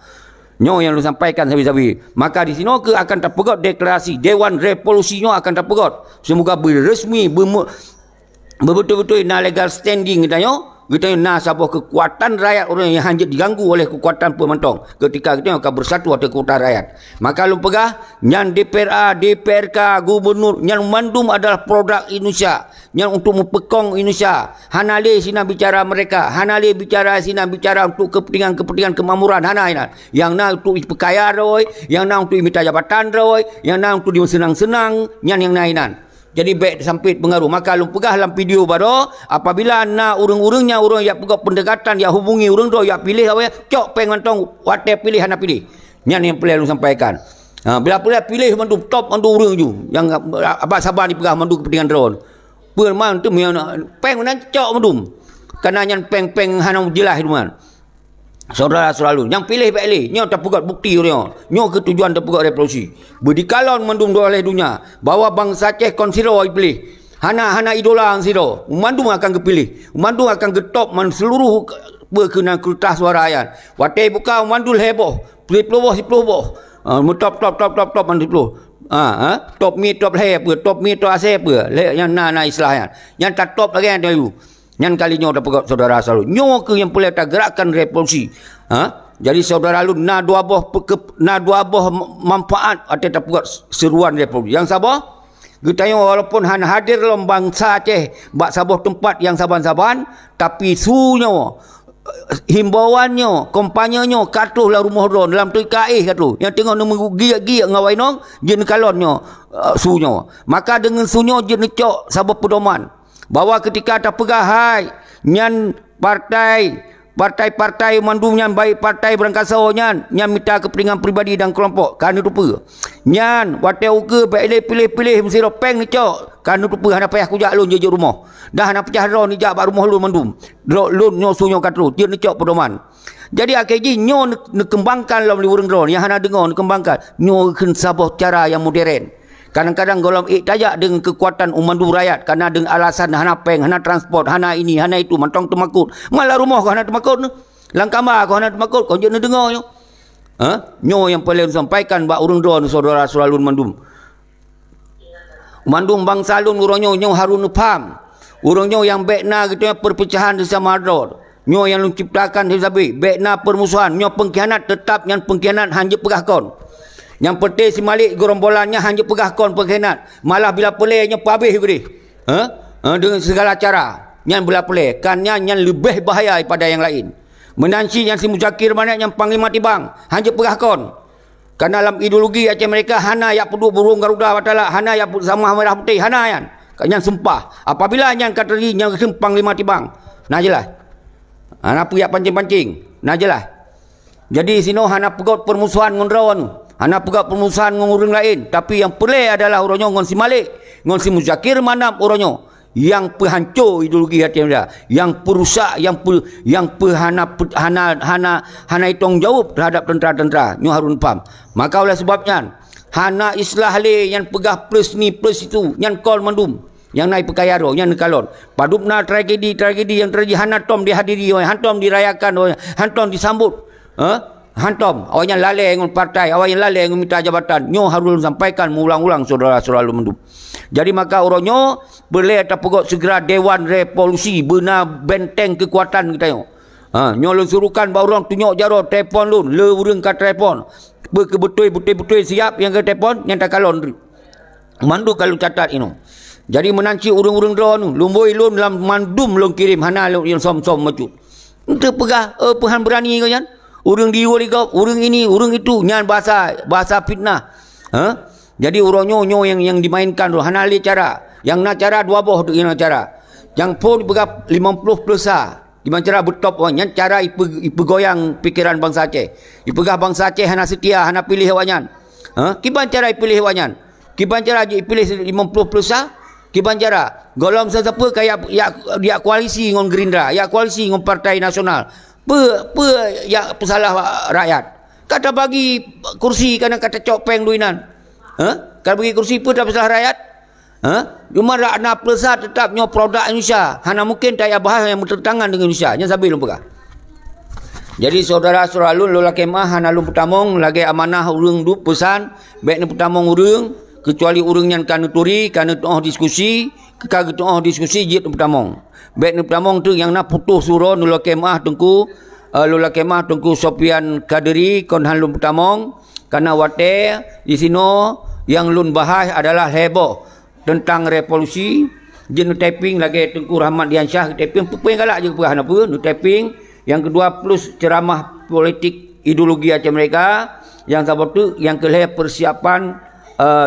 Nyo yang lu sampaikan sabi-sabi. Maka di sini ke akan terpegot deklarasi Dewan Revolusi nyo akan terpegot. Semoga beresmi betul-betul na legal standing kita nyo. Kita na sabah kekuatan rakyat orang yang hanya diganggu oleh kekuatan pemantong. Ketika kita akan bersatu atas kekuatan rakyat. Maka lu pegah nyan DPRA, DPRK, gubernur, nyan mandum adalah produk Indonesia. Nyan untuk mempekong Indonesia. Hanale sina bicara mereka. Hanale bicara sina bicara untuk kepentingan kemakmuran. Hana. Yang na untuk pekaya roy, yang na untuk minta jabatan roy, yang na untuk senang-senang, nyan yang nainan. Jadi baik sampit pengaruh. Maka lu pegah dalam video baru apabila na urang-urangnya orang yang pegah pendekatan yang hubungi urang tu yang pilih apa cok pengantong wate pilih hana pilih. Nyan yang pelai lu sampaikan. Bila pilih mandu top mandu urang ju yang abah sabar ni pegah mandu kepentingan drone. Perman tu peng nan cok mandum. Karena nyan peng-peng hana jelas tu man. Saudara selalu yang pilih baik nyo tak pegat bukti orang nyo ketujuan tak pegat revolusi berdikalon mandum oleh dunia bahawa bangsa Aceh konsiro pilih hana idola ang siro mandum akan kepilih mandum akan getop man seluruh berkenan kertas suara rakyat watai buka mandul heboh puluh top mandul top mi top he top mi top ase yang na istilahnya yang tak top lagi yang tahu. Yang kali nyo dapat saudara selalu nyo ke yang boleh tak gerakkan revolusi. Jadi saudara lu na dua buah manfaat atau tak buat seruan revolusi. Yang sabar kita walaupun han hadir dalam bangsa Aceh bak sabuh tempat yang saban-saban tapi sunyo himbauannya kompanyenyo katuh lah rumah ron dalam tu kaih katuh yang tengok nunggu giak-giak ngawai nong jen kalonnya sunyo. Maka dengan sunyo jen cok sabuh pedoman bahwa ketika ada pegahai nyan partai mandum nyan baik partai berangkasa nyan minta kepentingan pribadi dan kelompok kan rupa nyan wate uke baik pilih mesti peng ni cok kan rupa hana payah kujak lun je rumah dah hana pecah ron ni jak rumah lun mandum lun nyo sunyo katru je ni cok pedoman. Jadi AKJ nyo nekembangkan lawan urang ron yang hana dengar nekembangkan nyo ken sabah cara yang modern. Kadang-kadang golong tajak dengan kekuatan umandu rakyat karena dengan alasan hana peng, hana transport, hana ini, hana itu, mantong temakut. Malah rumah kau hana temakut ni. Langkamah kau hana temakut, kau jangan dengar nyo. Nyo yang paling sampaikan bak urang don saudara selalu mandum. Mandum bangsa lun urang nyo harun faham. Urang nyo yang bekna gitu perpecahan sesama ador. Nyo yang lu ciptakan sabi, bekna permusuhan, nyo pengkhianat tetap yang pengkhianat hanya pegah kon. Yang peti si Malik gerombolannya hanya pegah kon pengkhianat. Malah bila pelenya pabih beri. Dengan segala cara. Yang bila pelai. Kan yang lebih bahaya daripada yang lain. Menanci yang si Muzakir mana yang Panglima Tibang. Hanya pegah kon. Karena dalam ideologi Aceh mereka hana yang perlu burung Garuda Watala. Hana yang sama merah putih. Hana yang. Yang sumpah. Apabila yang kata yang Panglima Tibang. Nah jelas. Hana puyak pancing-pancing. Nah jelas. Jadi sino hana pegot permusuhan dengan rawan. Hana pegot permusuhan dengan orang lain. Tapi yang pelai adalah orangnya dengan si Malik. Dengan si Muzakir mana orangnya. Yang penghancur ideologi Aceh dia. Yang perusak, yang hana hitong jawab terhadap tentera-tentera. Nyo harun faham. Maka oleh sebabnya hana islah le yang pegah plus ni plus itu. Yang kol mandum. Yang naik pekayaro, yang nekalon. Padupna tragedi yang terjadi hantom dihadiri, hantom dirayakan, hantom disambut. Hantom, awaknya lalai dengan partai, awaknya lalai dengan minta jabatan. Nyo harus sampaikan mengulang-ulang saudara-saudara mendu. Jadi maka orangnya boleh tak pegot segera Dewan Revolusi benar benteng kekuatan kita yo. Nyo lu suruhkan baru orang tunjuk jaro telefon lun, le urang ka telefon. Betul-betul siap yang ke telefon, yang tak kalon. Mandu kalau catat ini. Jadi menanci urang-urang drone lumboi lun dalam mandum lun kirim hana lun yang som-som maju. Untuk pegah pehan berani kau kan. Urang diu liga, urang ini, urang itu nyan bahasa fitnah. Jadi urang nyo yang dimainkan tu hana li cara. Yang nak cara dua boh tu yang cara. Yang pun pegah 50 plusa. Gimana cara betop yang cara ipu goyang pikiran bangsa Aceh. Ipegah bangsa Aceh hana setia, hana pilih awanyan. Kiban cara ipilih awanyan. Kiban cara ipilih 50 plusa. Kiban cara golong sesiapa kayak ya koalisi dengan Gerindra, ya koalisi dengan Partai Nasional. Ya pesalah rakyat. Kata bagi kursi karena kata copeng duinan. Kalau bagi kursi pun tak pesalah rakyat. Cuma rakna pelesa tetapnya produk Indonesia. Hana mungkin tak ada bahasa yang bertentangan dengan Indonesia. Yang sambil lupa. Jadi saudara-saudara lun lola kemah hana lun pertamong lagi amanah urang du pesan baik ni pertamong urang kecuali urang yang kana turi kana tuah diskusi kekag tuah diskusi jit pertamong. Baik ni pertamong tu yang nak putus suruh lola kemah tengku Sofian Kadiri kon han lun pertamong karena wate di sino yang lun bahas adalah heboh tentang revolusi jenis typing lagi Tengku Rahmat Diansyah typing pupeng galak je perah apa nu typing yang kedua plus ceramah politik ideologi Aceh mereka yang satu yang kelih persiapan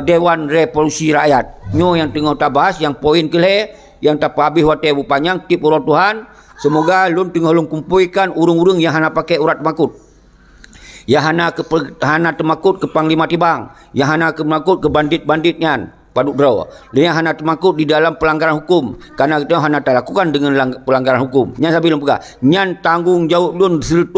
Dewan Revolusi Rakyat nyo yang tengah tabahas yang poin kelih yang tak habis wate panjang tip urut Tuhan semoga lun tengah lun kumpulkan urung-urung yang hana pakai urat makut yang hana temakut ke Panglima Tibang yang hana kemakut ke bandit-banditnya paduk draw. Dia hana termakut di dalam pelanggaran hukum. Karena kita hana lakukan dengan pelanggaran hukum. Yang saya bilang pegah. Yang tanggung jawab lun 100%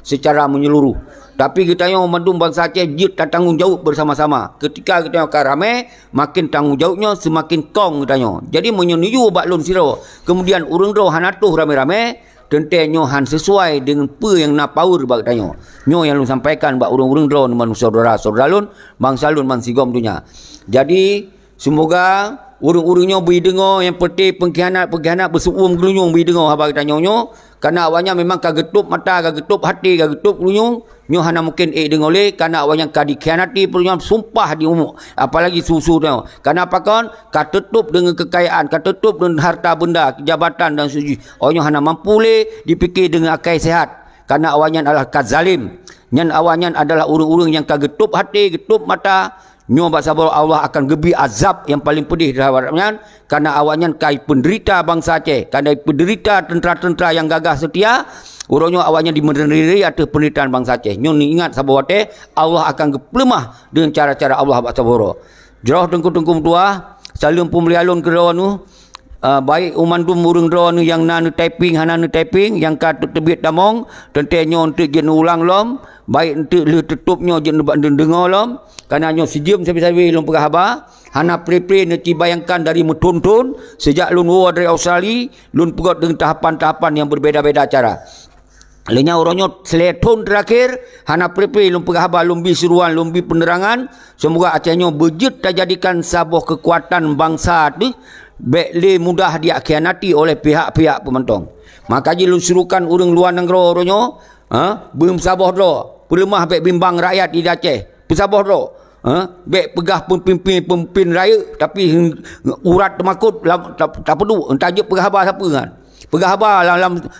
secara menyeluruh. Tapi kita yang memandung bangsa Aceh jid tak tanggung jawab bersama-sama. Ketika kita akan ramai, makin tanggung jawabnya semakin kong kita. Jadi menyenuju bak lun siro. Kemudian urang draw hana tuh ramai-ramai. Tentunya han sesuai dengan apa yang nak power bak tanya. Nyo yang lu sampaikan bak urang-urang draw dengan saudara-saudara lun, bangsa lun mansigom dunia. Jadi semoga urang-urangnya beri dengar yang peti pengkhianat bersuum gelunyung beri dengar apa kita nyo karena awalnya memang kagetup mata, kagetup hati, kagetup gelunyung nyo hana mungkin dengar le karena awalnya dikhianati punya sumpah di umur apalagi susu tu. Karena apa kan? Katutup dengan kekayaan, katutup dengan harta benda, jabatan dan suci. Awalnya hana mampu le dipikir dengan akal sehat karena awalnya adalah kazalim. Yang awalnya adalah urang-urang yang kagetup hati, getup mata. Nyo sabar Allah akan gebi azab yang paling pedih terhadapnya karena awalnya kai penderita bangsa Aceh, karena penderita tentera-tentera yang gagah setia, urangnya awalnya dimenderi atas penderitaan bangsa Aceh. Nyo ingat sabar wate Allah akan geplemah dengan cara-cara Allah sabar. Jauh tengku-tengku tua, saling pemelialun ke rawanu baik umandum urang rawanu yang nanu typing hana typing yang kat tebit damong tentunya untuk jen ulang lom baik untuk le tutupnya jen dengar lom karena nyo sejam sabi-sabi lom pegah haba hana pre-pre nanti bayangkan dari metuntun sejak lun war dari Australia lun pegot dengan tahapan-tahapan yang berbeza-beza cara. Lainnya orangnya seleton terakhir hana pre-pre lum pegah haba lumbi seruan lumbi penerangan semoga Acehnya berjut tak jadikan sebuah kekuatan bangsa tu baiklah mudah diakhianati oleh pihak-pihak pemantong. Maka je lu suruhkan urang luar negara orangnya belum sabah dah pelemah baik bimbang rakyat di Aceh pesabah ro. Bek pegah pemimpin raya tapi urat termakut tak perlu entah je pegah habar siapa kan. Pegah habar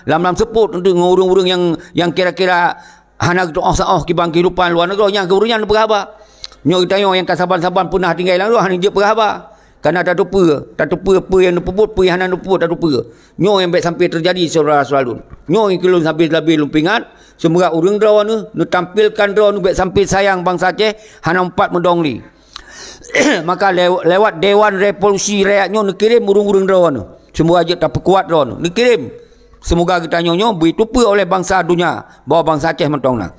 lam seput untuk urang-urang yang kira-kira hana doa-doa kehidupan luar negara yang keurungan pegah habar. Nyo kita yang kasaban-saban punah tinggal lang hang je pegah habar. Karena tak lupa apa yang dipuput, apa yang hana dipuput tak lupa. Nyo yang baik sampai terjadi saudara-saudara. Nyo yang kelun sampai lebih lumpingat. Semoga urang draw nu tampilkan draw nu baik sampai sayang bangsa Aceh hana 4 mendong li. Maka lewat Dewan Revolusi Rakyatnya nu kirim urang-urang draw nu. Semua aja tak kuat draw nu. Kirim. Semoga kita nyonyo begitu pula oleh bangsa dunia bahawa bangsa Aceh mentong na.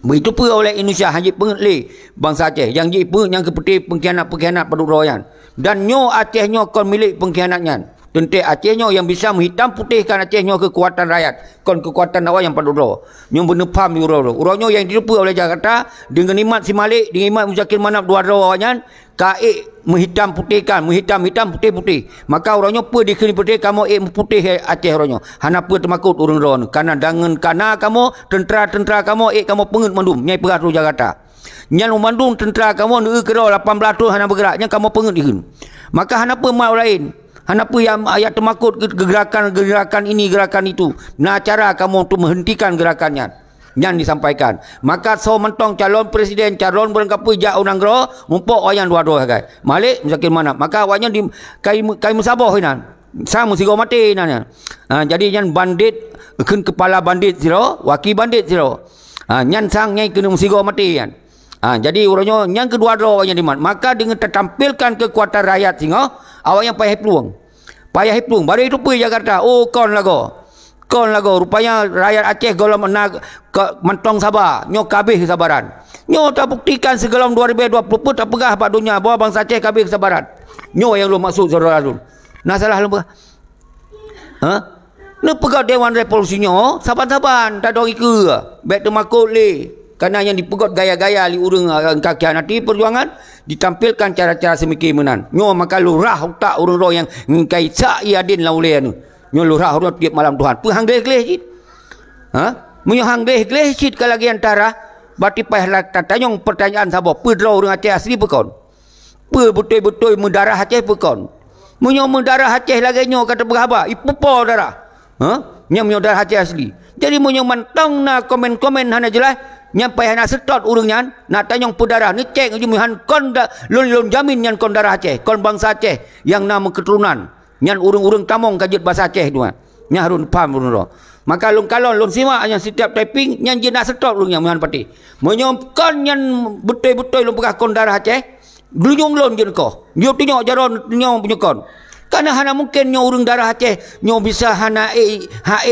Begitu pula oleh Indonesia hanya pengetli bangsa Aceh yang jipu yang kepeti pengkhianat-pengkhianat pada royan. Dan nyo Aceh nyo kon milik pengkhianatnya. Tentu Aceh nyo yang bisa menghitam putihkan Aceh nyo kekuatan rakyat. Kon kekuatan awak yang pada ro. Nyo bener paham uro. Uronyo yang dilupa oleh Jakarta dengan Imat Si Malik, dengan Imat Muzakir Manap dua ro awaknya kaik menghitam putihkan, menghitam putih. Maka uronyo pe dikini putih kamu putih Aceh uronyo. Hana pe termakut urang ro. Karena dengan kana kamu tentera kamu kamu pengut mandum nyai perah Jakarta. Nyan memandung tentera kamu nu kira 18 tahun hana bergerak nya kamu pengut dihun. Maka hana pe mau lain. Hana pe yang ayat termakut gerakan ini gerakan itu. Nah cara kamu untuk menghentikan gerakannya. Yang disampaikan. Maka so mentong calon presiden, calon berengkapu jak orang gero, mumpuk wayang dua-dua kai. Malik Muzakir Manap. Maka awaknya di kai musabah hinan. Sama sigo mati hinan. Jadi yang bandit kepala bandit siro, waki bandit siro. Nyan sang nyai kena musigo mati kan. Jadi urangnya yang kedua awaknya di mana. Maka dengan tertampilkan kekuatan rakyat singo, awaknya payah peluang. Payah peluang. Baru itu pergi Jakarta. Oh kon lago. Rupanya rakyat Aceh golong mentong sabar. Nyo kabeh kesabaran. Nyo tak buktikan segelam 2020 pun tak pegah pada dunia bahawa bangsa Aceh kabeh kesabaran. Nyo yang lu maksud saudara lu. Nah salah lu pegah. Ni pegah Dewan Revolusi nyo saban-saban tak ada ke. Baik termakut le. Kerana yang dipegot gaya-gaya li urang kaki nanti perjuangan ditampilkan cara-cara semikian menan. Nyo maka lurah utak urang ro yang ngai sak iadin laule anu. Nyo lurah urang tiap malam Tuhan. Pehang gleh cit. Munyo hang gleh cit ka lagi antara bati payah tanyong pertanyaan sabo pedro urang Aceh asli pekon. Pe betul-betul mendarah Aceh pekon. Munyo mendarah Aceh lagi nyo kata berapa? Ipopo darah. Nyo darah Aceh asli. Jadi munyo mentong na komen-komen hana jelas nyampai hana setot urangnya nak tanyong pudara ni cek jumihan kon lon jamin nyan kon darah Aceh, kon bangsa Aceh yang nama keturunan nyan urang-urang tamong kajut bahasa Aceh dua nya harun paham urang ro. Maka lon kalon lon simak yang setiap typing nyan je nak setot urangnya muhan pati menyom kon nyan betul-betul lon pegah kon darah Aceh glunyong lon je ko yo tinyok jaron tinyong punya kon. Karena hana mungkin nyo urang darah Aceh nyo bisa hana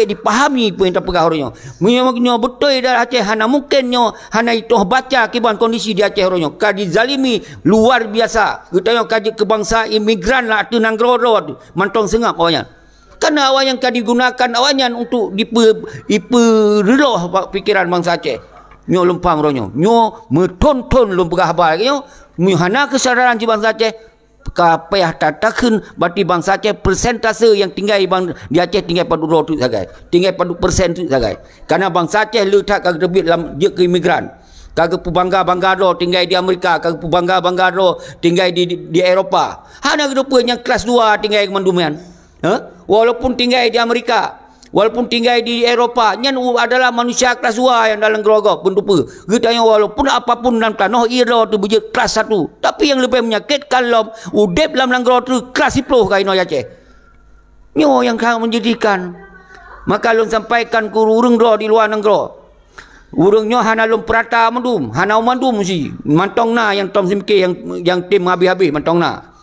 dipahami pun tak pegah orangnya. Nyo betul darah Aceh hana mungkin nyo hana itu baca kiban kondisi di Aceh orangnya. Ka dizalimi luar biasa. Kita nyo kaji kebangsa imigran lah tu nang gro mantong sengap awaknya. Karena awak yang digunakan awaknya untuk dipereloh pikiran bangsa Aceh. Nyo lempang orangnya. Nyo metonton lom pegah habar nyo. Hana kesadaran di bangsa Aceh. Kapayah tatakan berarti bangsa Aceh persentase yang tinggal di Aceh tinggal pada dua tu sagai tinggal pada persen tu sagai karena bangsa Aceh letak kagak lebih dalam dia ke imigran kagak bangga do tinggal di Amerika kagak bangga do tinggal di Eropah hana rupanya kelas 2 tinggal di Mandumian walaupun tinggal di Amerika walaupun tinggal di Eropah nyan adalah manusia kelas 2 yang dalam gerogo pun lupa getanya walaupun apapun dalam tanah ira tu berjaya kelas 1 tapi yang lebih menyakitkan lom udep dalam gerogo tu kelas 10 kaino Aceh nyo yang kang menjadikan maka lon sampaikan ke urang ro di luar negara urang nyo hana lom perata mandum hana mandum si mantong na yang tom simke yang tim habis-habis mantong na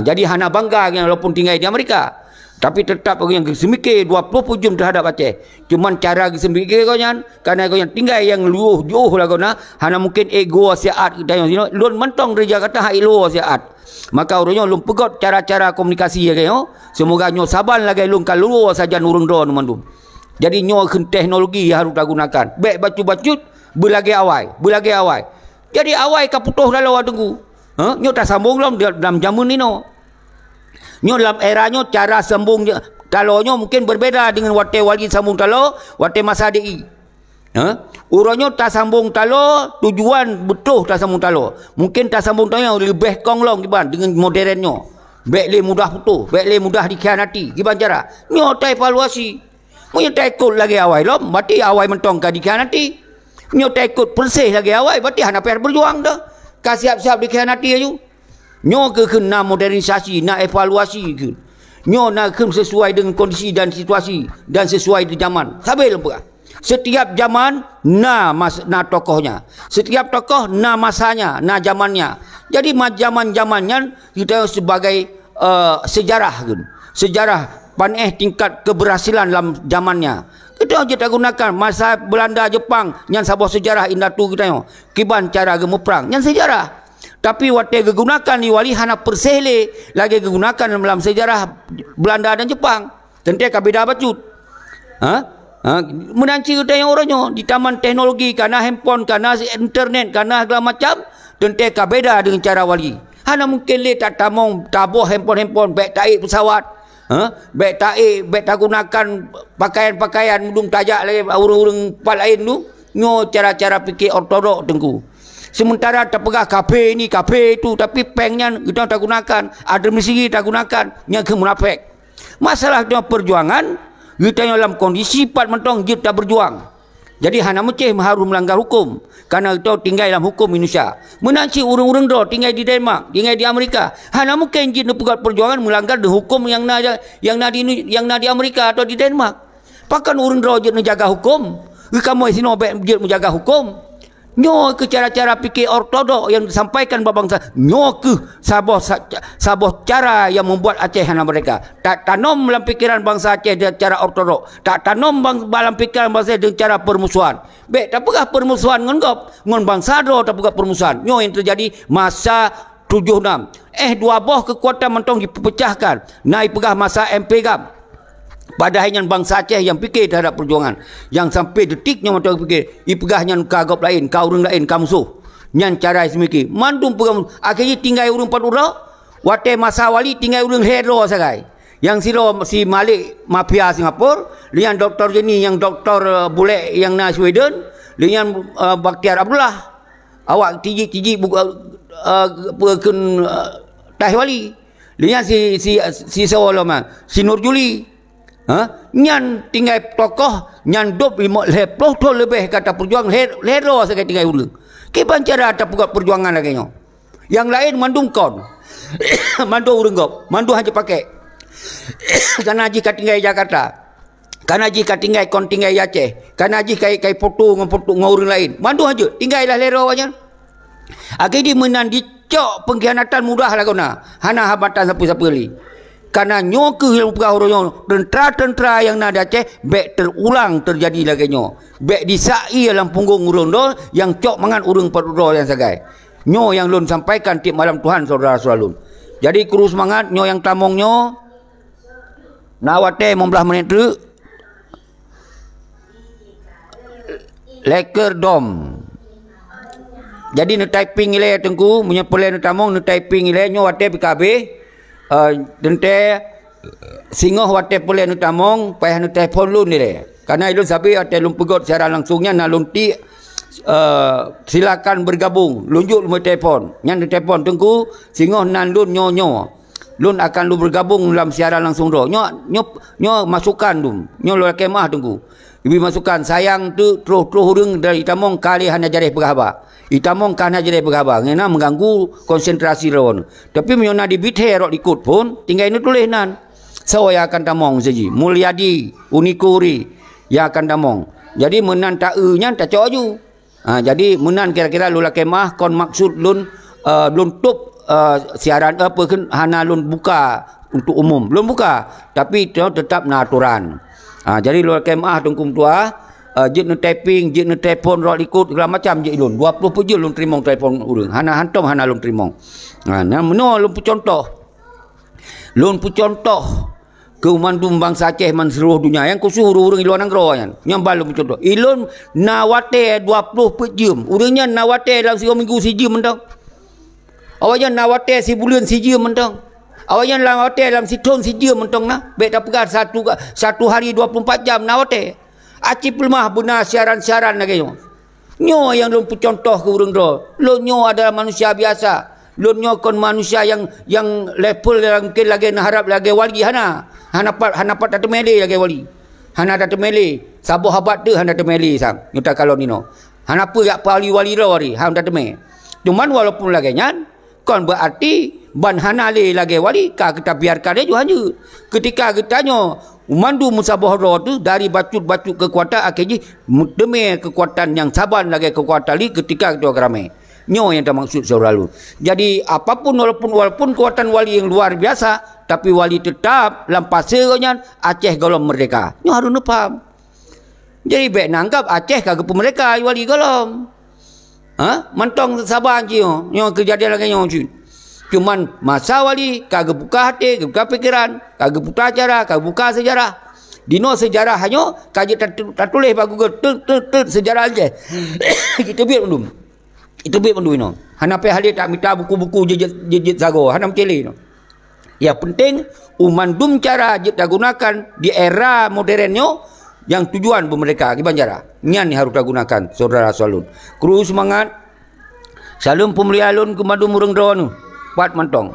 jadi hana bangga yang walaupun tinggal di Amerika. Tapi tetap yang semikir 20 jam terhadap Aceh. Cuman cara semikir kau nyan, karena kau yang tinggal yang luuh jauh lah kau na, hana mungkin ego siat kita yang sini, lun mentong dari Jakarta hai lo siat. Maka orangnya lun pegot cara-cara komunikasi ya kau. Semoga nyo saban lagi lun kalau saja nurung don mandum. Jadi nyo teknologi harus digunakan. Baik bacut-bacut belagi awai. Jadi awai kaputuh dalam tunggu. Nyo tak sambung dalam jamun ni no. Nyo dalam eranya cara sambung talo nyo mungkin berbeza dengan wate wali sambung talo, wate masa DI. Urangnya tak sambung talo, tujuan betul tak sambung talo. Mungkin tak sambung talo lebih konglong kiban dengan modernnya. Baik le mudah putus, baik le mudah dikhianati. Kiban cara? Nyo tak evaluasi. Mu tak ikut lagi awai lom, berarti awai mentong ka dikhianati. Nyo tak ikut persih lagi awai, berarti hana payah berjuang dah. Ka siap-siap dikhianati aja. Nyo ke kena modernisasi, nak evaluasi ke. Nyo nak sesuai dengan kondisi dan situasi dan sesuai di zaman. Sabar lempa. Setiap zaman na tokohnya. Setiap tokoh na masanya, na zamannya. Jadi zaman-zamannya kita sebagai sejarah kan. Sejarah paneh tingkat keberhasilan dalam zamannya. Kita aja tak gunakan masa Belanda Jepang yang sebuah sejarah indah tu kita yo. Kiban cara gemu perang yang sejarah. Tapi waktu digunakan di wali hana persele lagi digunakan dalam sejarah Belanda dan Jepang. Tentu beda bacut. Menanci kita yang orangnya di taman teknologi karena handphone, karena internet, karena segala macam, tentu beda dengan cara wali. Hana mungkin le tak tamong tabuh handphone baik taik pesawat, baik tak gunakan pakaian-pakaian mudung tajak lagi urang-urang pal lain tu, nyo cara-cara fikir ortodok tengku. Sementara tak pegah kafe ni kafe itu, tapi pengnya kita tak gunakan, administrasi tak gunakan, yang ke munafik. Masalahnya perjuangan kita dalam kondisi pat mentong kita berjuang. Jadi hana meceh harus melanggar hukum karena kita tinggal dalam hukum Indonesia. Menanci urang-urang do tinggal di Denmark, tinggal di Amerika. Hana mungkin kita pegat perjuangan melanggar hukum yang di Amerika atau di Denmark. Pakan urang do je menjaga hukum. Kamu sino je menjaga hukum. Nyo ke cara-cara fikir ortodok yang disampaikan bangsa. Nyo ke saboh cara yang membuat Aceh hana mereka. Tak tanam dalam fikiran bangsa Aceh dengan cara ortodok. Tak tanam dalam fikiran bangsa dengan cara permusuhan. Baik, tak pegah permusuhan ngengop. Ngon bangsa do tak pegah permusuhan. Nyo yang terjadi masa 76. Dua boh kekuatan mentong dipecahkan. Naik pegah masa MPGAM. Padahal yang bangsa Aceh yang fikir terhadap perjuangan. Yang sampai detiknya mereka fikir. Ipegahnya kagop lain, kau orang lain, kau musuh. Yang cara semiki. Mandum pegang. Akhirnya tinggal urang 4 orang. Waktu masa wali tinggal urang hero sagai. Yang si Malik mafia Singapura. Dengan Dr. Jenny, yang Dr. Bulek yang na Sweden. Dengan Bakhtiar Abdullah. Awak tiji Tah Wali. Dengan si Sawalaman. Si Nur Juli. Nyan tinggal tokoh nyan 25 lebih kata perjuangan hero saya tinggal urang. Kiban cara tak buat perjuangan lagi nyo. Yang lain mandung kon. Mandu urang gop, mandu hanya pakai. Karena jika tinggal Jakarta. Karena jika tinggal kon tinggal Aceh. Karena jika kai foto ngurang lain. Mandu aja tinggallah hero aja. Akhirnya menan dicok pengkhianatan mudah lah kena. Hana habatan siapa-siapa li. Karena nyo ke orang tentera-tentera yang ada Aceh baik terulang terjadi lagi nyo. Baik disai dalam punggung urang do yang cok mangan urang perdo yang sagai. Nyo yang lun sampaikan tiap malam Tuhan saudara-saudara lun. Jadi kurus semangat nyo yang tamong nyo. Nawate 15 menit tu. Leker dom. Jadi ne typing ile tengku punya pelen tamong ne typing ile nyo wate PKB. Dente singoh wate pole nu tamong payah nu telefon lun ni karena ilun sabi ate lun pegot secara langsungnya na lun ti silakan bergabung lunjuk lu telefon nyan telefon tengku singoh nan lun nyo lun akan lu bergabung dalam siaran langsung do nyo masukan dum nyo lu kemah tengku ibu masukan sayang tu terus urang dari tamong kali hanya jareh berhaba itamong kana jadi bergabang ngena mengganggu konsentrasi rawon tapi menyona di bithe rok ikut pun tinggal ini tulis nan saya akan tamong saji Mulyadi Unikuri ya akan tamong jadi menan tak nya tak coju jadi menan kira-kira lula kemah kon maksud lun tup siaran apa kan hana lun buka untuk umum belum buka tapi tetap naturan jadi lula kemah tungkum tua jit nu typing, jit nu telefon rok ikut segala macam je lun 20 pun je lun terimong telefon urang hana hantom hana lun terimong meno lun pu contoh ke mandum bangsa Aceh man seluruh dunia yang khusus urang iluan angro yang balum contoh ilun nawate 20 pun jam urangnya nawate dalam 3 minggu si jam mentang awaknya nawate si bulan si jam mentang awaknya nawate dalam si tahun si jam mentang nah baik tak pegang satu hari 24 jam nawate aci pelemah benar siaran-siaran lagi nyo yang lun contoh ke urang ro. Lun nyo adalah manusia biasa. Lun nyo kon manusia yang level yang mungkin lagi nak harap lagi wali hana pat mele lagi wali. Hana mele. Sabo habat tu hana mele sang. Nyuta kalau nino. Hana apa yak wali ro wali. Hana me. Cuman walaupun lagi nyan kon berarti ban hana le lagi wali ka kita biarkan dia juga hanya. Ketika kita nyo Umandu musabahara tu dari bacut-bacut kekuatan akhirnya demi kekuatan yang saban lagi kekuatan li ketika kita ramai. Nyo yang termaksud saudara lu. Jadi apapun walaupun kekuatan wali yang luar biasa tapi wali tetap lampas seronyan Aceh golong merdeka. Nyo harus faham. Jadi baik nanggap Aceh kagak merdeka wali golong. Mentong sabar nyo kejadian lagi nyo. Cuman masa wali kagak buka hati, kagak buka pikiran, kagak buka acara, kagak buka sejarah. Dino sejarah hanya kagak tertulis pak Google sejarah aja. Kita biar belum. Itu biar belum ino. Hana pe hali tak minta buku-buku jejit sago, hana mceli ino. Ya penting umandum cara kita gunakan di era modernnya yang tujuan mereka di Banjara. Nyan ni harus kita gunakan saudara salun. Kru semangat. Salum pemelialun kumandum urang drone. Pat mantong.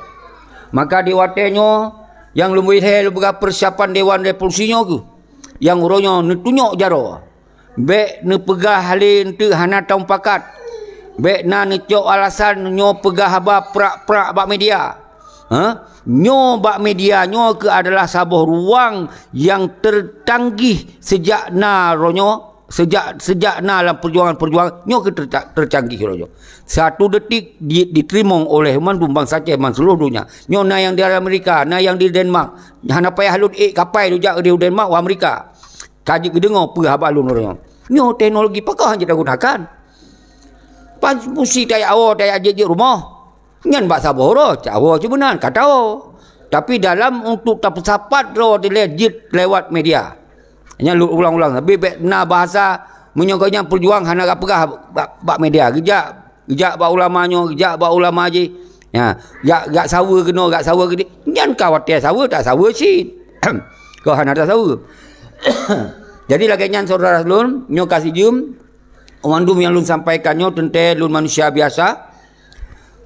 Maka diwatenyo yang lumui hel buka persiapan dewan revolusinya ku. Yang uronyo netunyok jaro. Bek ne pegah halin tu hana taum pakat. Bek na necok alasan nyo pegah haba prak-prak bak media. Nyo bak media nyo ke adalah sabuh ruang yang tertanggih sejak na ronyo sejak na dalam perjuangan nyo ke tercanggih ronyo. Satu detik diterima oleh mandum bangsa Aceh man seluruh dunia. Nyo na yang di Amerika, na yang di Denmark. Hana payah halun kapai rujak di Denmark wa Amerika. Kaji kedengar pe haba alun ronyo. Nyo teknologi pakah hanya gunakan. Pan musi daya awak daya jeje rumah. Nyan bak saboro, cawo cuman katao. Tapi dalam untuk tapasapat ro dilejit lewat media. Hanya ulang-ulang tapi na bahasa menyokongnya perjuang hana pegah bak media gejak bak ulamanya gejak bak ulama je ya gak sawa kena gak sawa gede nyan kawat sawa tak sawa sih kau hana tak sawa. Jadi lagi nyan saudara lun nyo kasih jum umandum yang lun sampaikannya tentang lun manusia biasa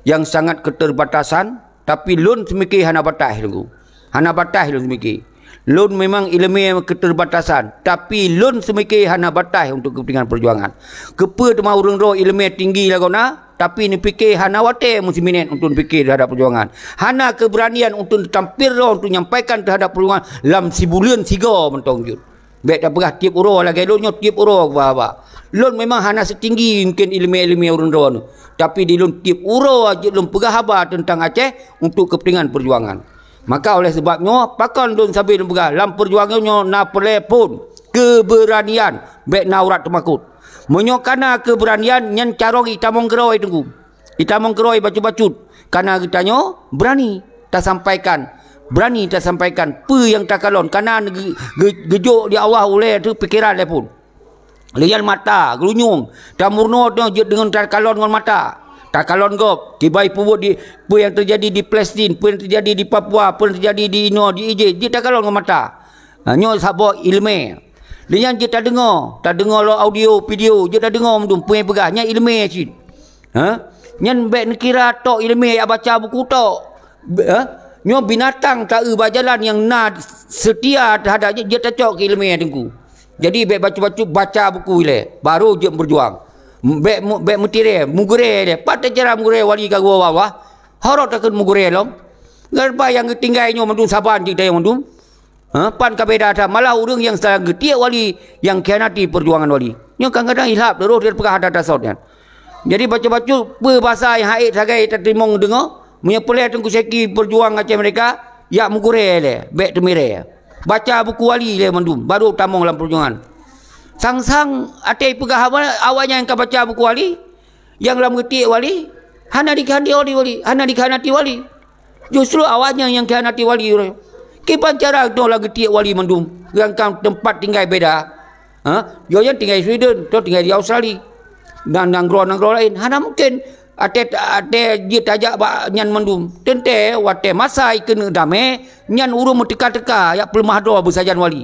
yang sangat keterbatasan tapi lun semiki hana batah lu hana batah lun semiki. Lun memang ilmu keterbatasan tapi lun semiki hana batah untuk kepentingan perjuangan. Kepa tema urang ro ilmu tinggi lagona tapi ni fikir hana wate muslimin untuk fikir terhadap perjuangan. Hana keberanian untuk tampil ro untuk menyampaikan terhadap perjuangan lam sibulan siga mentong jut. Baik tak pegah tiap uro lagi lun nyo tiap uro apa. Lun memang hana setinggi mungkin ilmu urang ro tu. Tapi di lun tiap uro aja lun pegah haba tentang Aceh untuk kepentingan perjuangan. Maka oleh sebabnya pakan dun sambil bergah lam perjuangannya na pelepon keberanian baik na urat temakut menyokana keberanian nyan carong itamong geroi tunggu itamong geroi bacut-bacut karena kitanya berani tak sampaikan pe yang tak kalon karena gejuk di awal oleh tu pikiran lepun lian mata gelunyung tamurno dengan tak kalon dengan mata. Tak kalon gop, tibai pubut di apa yang terjadi di Palestin, apa yang terjadi di Papua, apa yang terjadi di Egypt, dia tak kalon dengan mata. Nyo sabo ilmu. Dia je tak dengar lo audio, video, je tak dengar mendum punya pegahnya ilmu cik. Nyan baik kira tok ilmu ya baca buku tok. Nyo binatang tak berjalan yang setia terhadapnya dia tak cok ilmu tengku. Jadi baik baca buku ile, baru je berjuang. Bek mutire mugure dia patah cara mugure wali ka gua bawah harot takun mugure lom garba yang tinggai nyo mendung saban kita yang mendung pan kabeda ada malah urang yang sedang getia wali yang khianati perjuangan wali nyo kadang-kadang hilap terus dia pegah ada tasawufnya. Jadi baca-baca bahasa yang haid sagai tertimong dengar menyepeleh tengku seki perjuang Aceh mereka ya mugure le bek temire baca buku wali le mendung baru tamong dalam perjuangan. Sang-sang atai pegah awalnya yang kau baca buku wali yang dalam getik wali hana dikhianati wali hana dikhianati wali justru awalnya yang khianati wali kipan cara tu lah getik wali mendum yang tempat tinggal beda yang tinggal di Sweden tu tinggal di Australia dan nanggro lain hana mungkin atai dia tajak nyan mendum tente wate masa ikun damai nyan urung teka-teka ya pelemah doa bersajan wali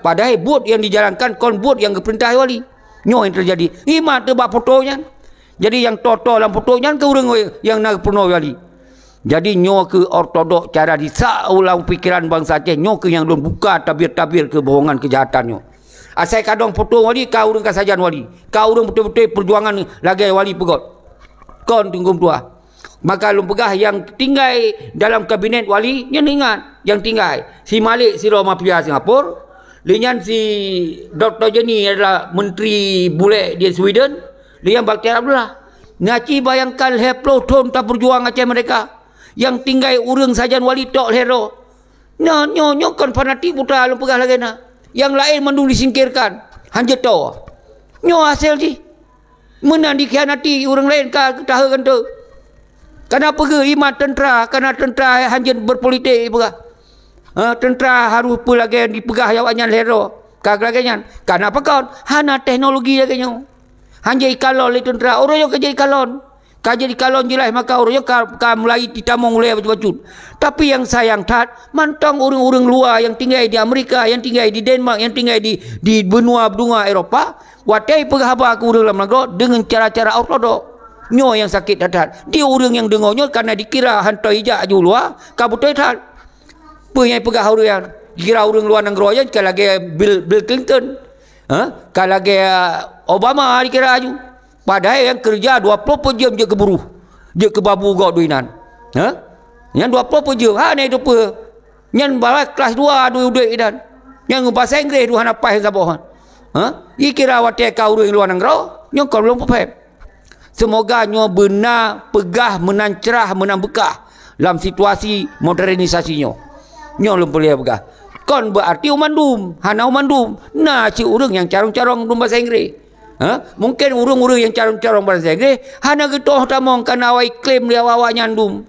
Padahal buat yang dijalankan kon buat yang keperintah wali. Nyo yang terjadi. Imat tebak fotonya. Jadi yang toto dalam fotonya ke orang yang nak pernah wali. Jadi nyo ke ortodok cara disak ulang pikiran bangsa Aceh. Nyo ke yang belum buka tabir-tabir kebohongan kejahatan nyo. Asal kadang foto wali kau orang kasajan wali. Kau orang betul-betul perjuangan lagi wali pegot. Kon tunggu tua. Maka lu pegah yang tinggal dalam kabinet wali yang ingat yang tinggal si Malik Siro Mafia Singapura, linyan si Dr. Jenny adalah menteri bule di Sweden, lian Bakhtiar Abdullah. Ngaci bayangkan heplo ton tak berjuang Aceh mereka yang tinggal urang sajan wali tok hero. Nyo kan fanatik putra lu pegah lagi na. Yang lain mendung disingkirkan. Hanya tahu. Nyo hasil sih. Mana dikhianati orang lain ka tahakan tu. Kenapa ke imat tentera? Kerana tentera hanya berpolitik pegah. Tentera harus pula lagi dipegah jawabnya hero. Kagak-kagaknya. Kenapa kau? Hana teknologi lagi nyo. Hanya ikalon le tentera. Orang yang kerja ikalon. Kerja ikalon jelas maka orang yang mulai ditamong mulai bacut-bacut. Tapi yang sayang tat, mantang orang-orang luar yang tinggal di Amerika, yang tinggal di Denmark, yang tinggal di benua-benua Eropah, watai pegah aku orang dalam negara dengan cara-cara ortodok. Nyo yang sakit tat. Dia orang yang dengarnya karena dikira hantar hijak aju luar, kabutoi tat. Yang pegah orang yang dikira orang luar negara je, kalau lagi Bill Clinton, kalau lagi Obama dikira aju. Padahal yang kerja 24 jam je ke buruh. Je ke babu gak duinan. Yang 24 jam. Ni itu apa? Yang balik kelas 2 duit dan. Yang bahasa Inggeris tu hana paham sabohan. Ikira watai kau orang luar negara, yang kau belum faham. Semoga nyo benar pegah menancerah menambekah dalam situasi modernisasinya. Nyo belum boleh pegah. Kon berarti umandum, hana umandum. Nah, si orang yang carong-carong dalam bahasa Inggeris. Mungkin urung-urung yang carong-carong bahasa Inggris hana getoh tamong kana awak klaim dia awak nyandum.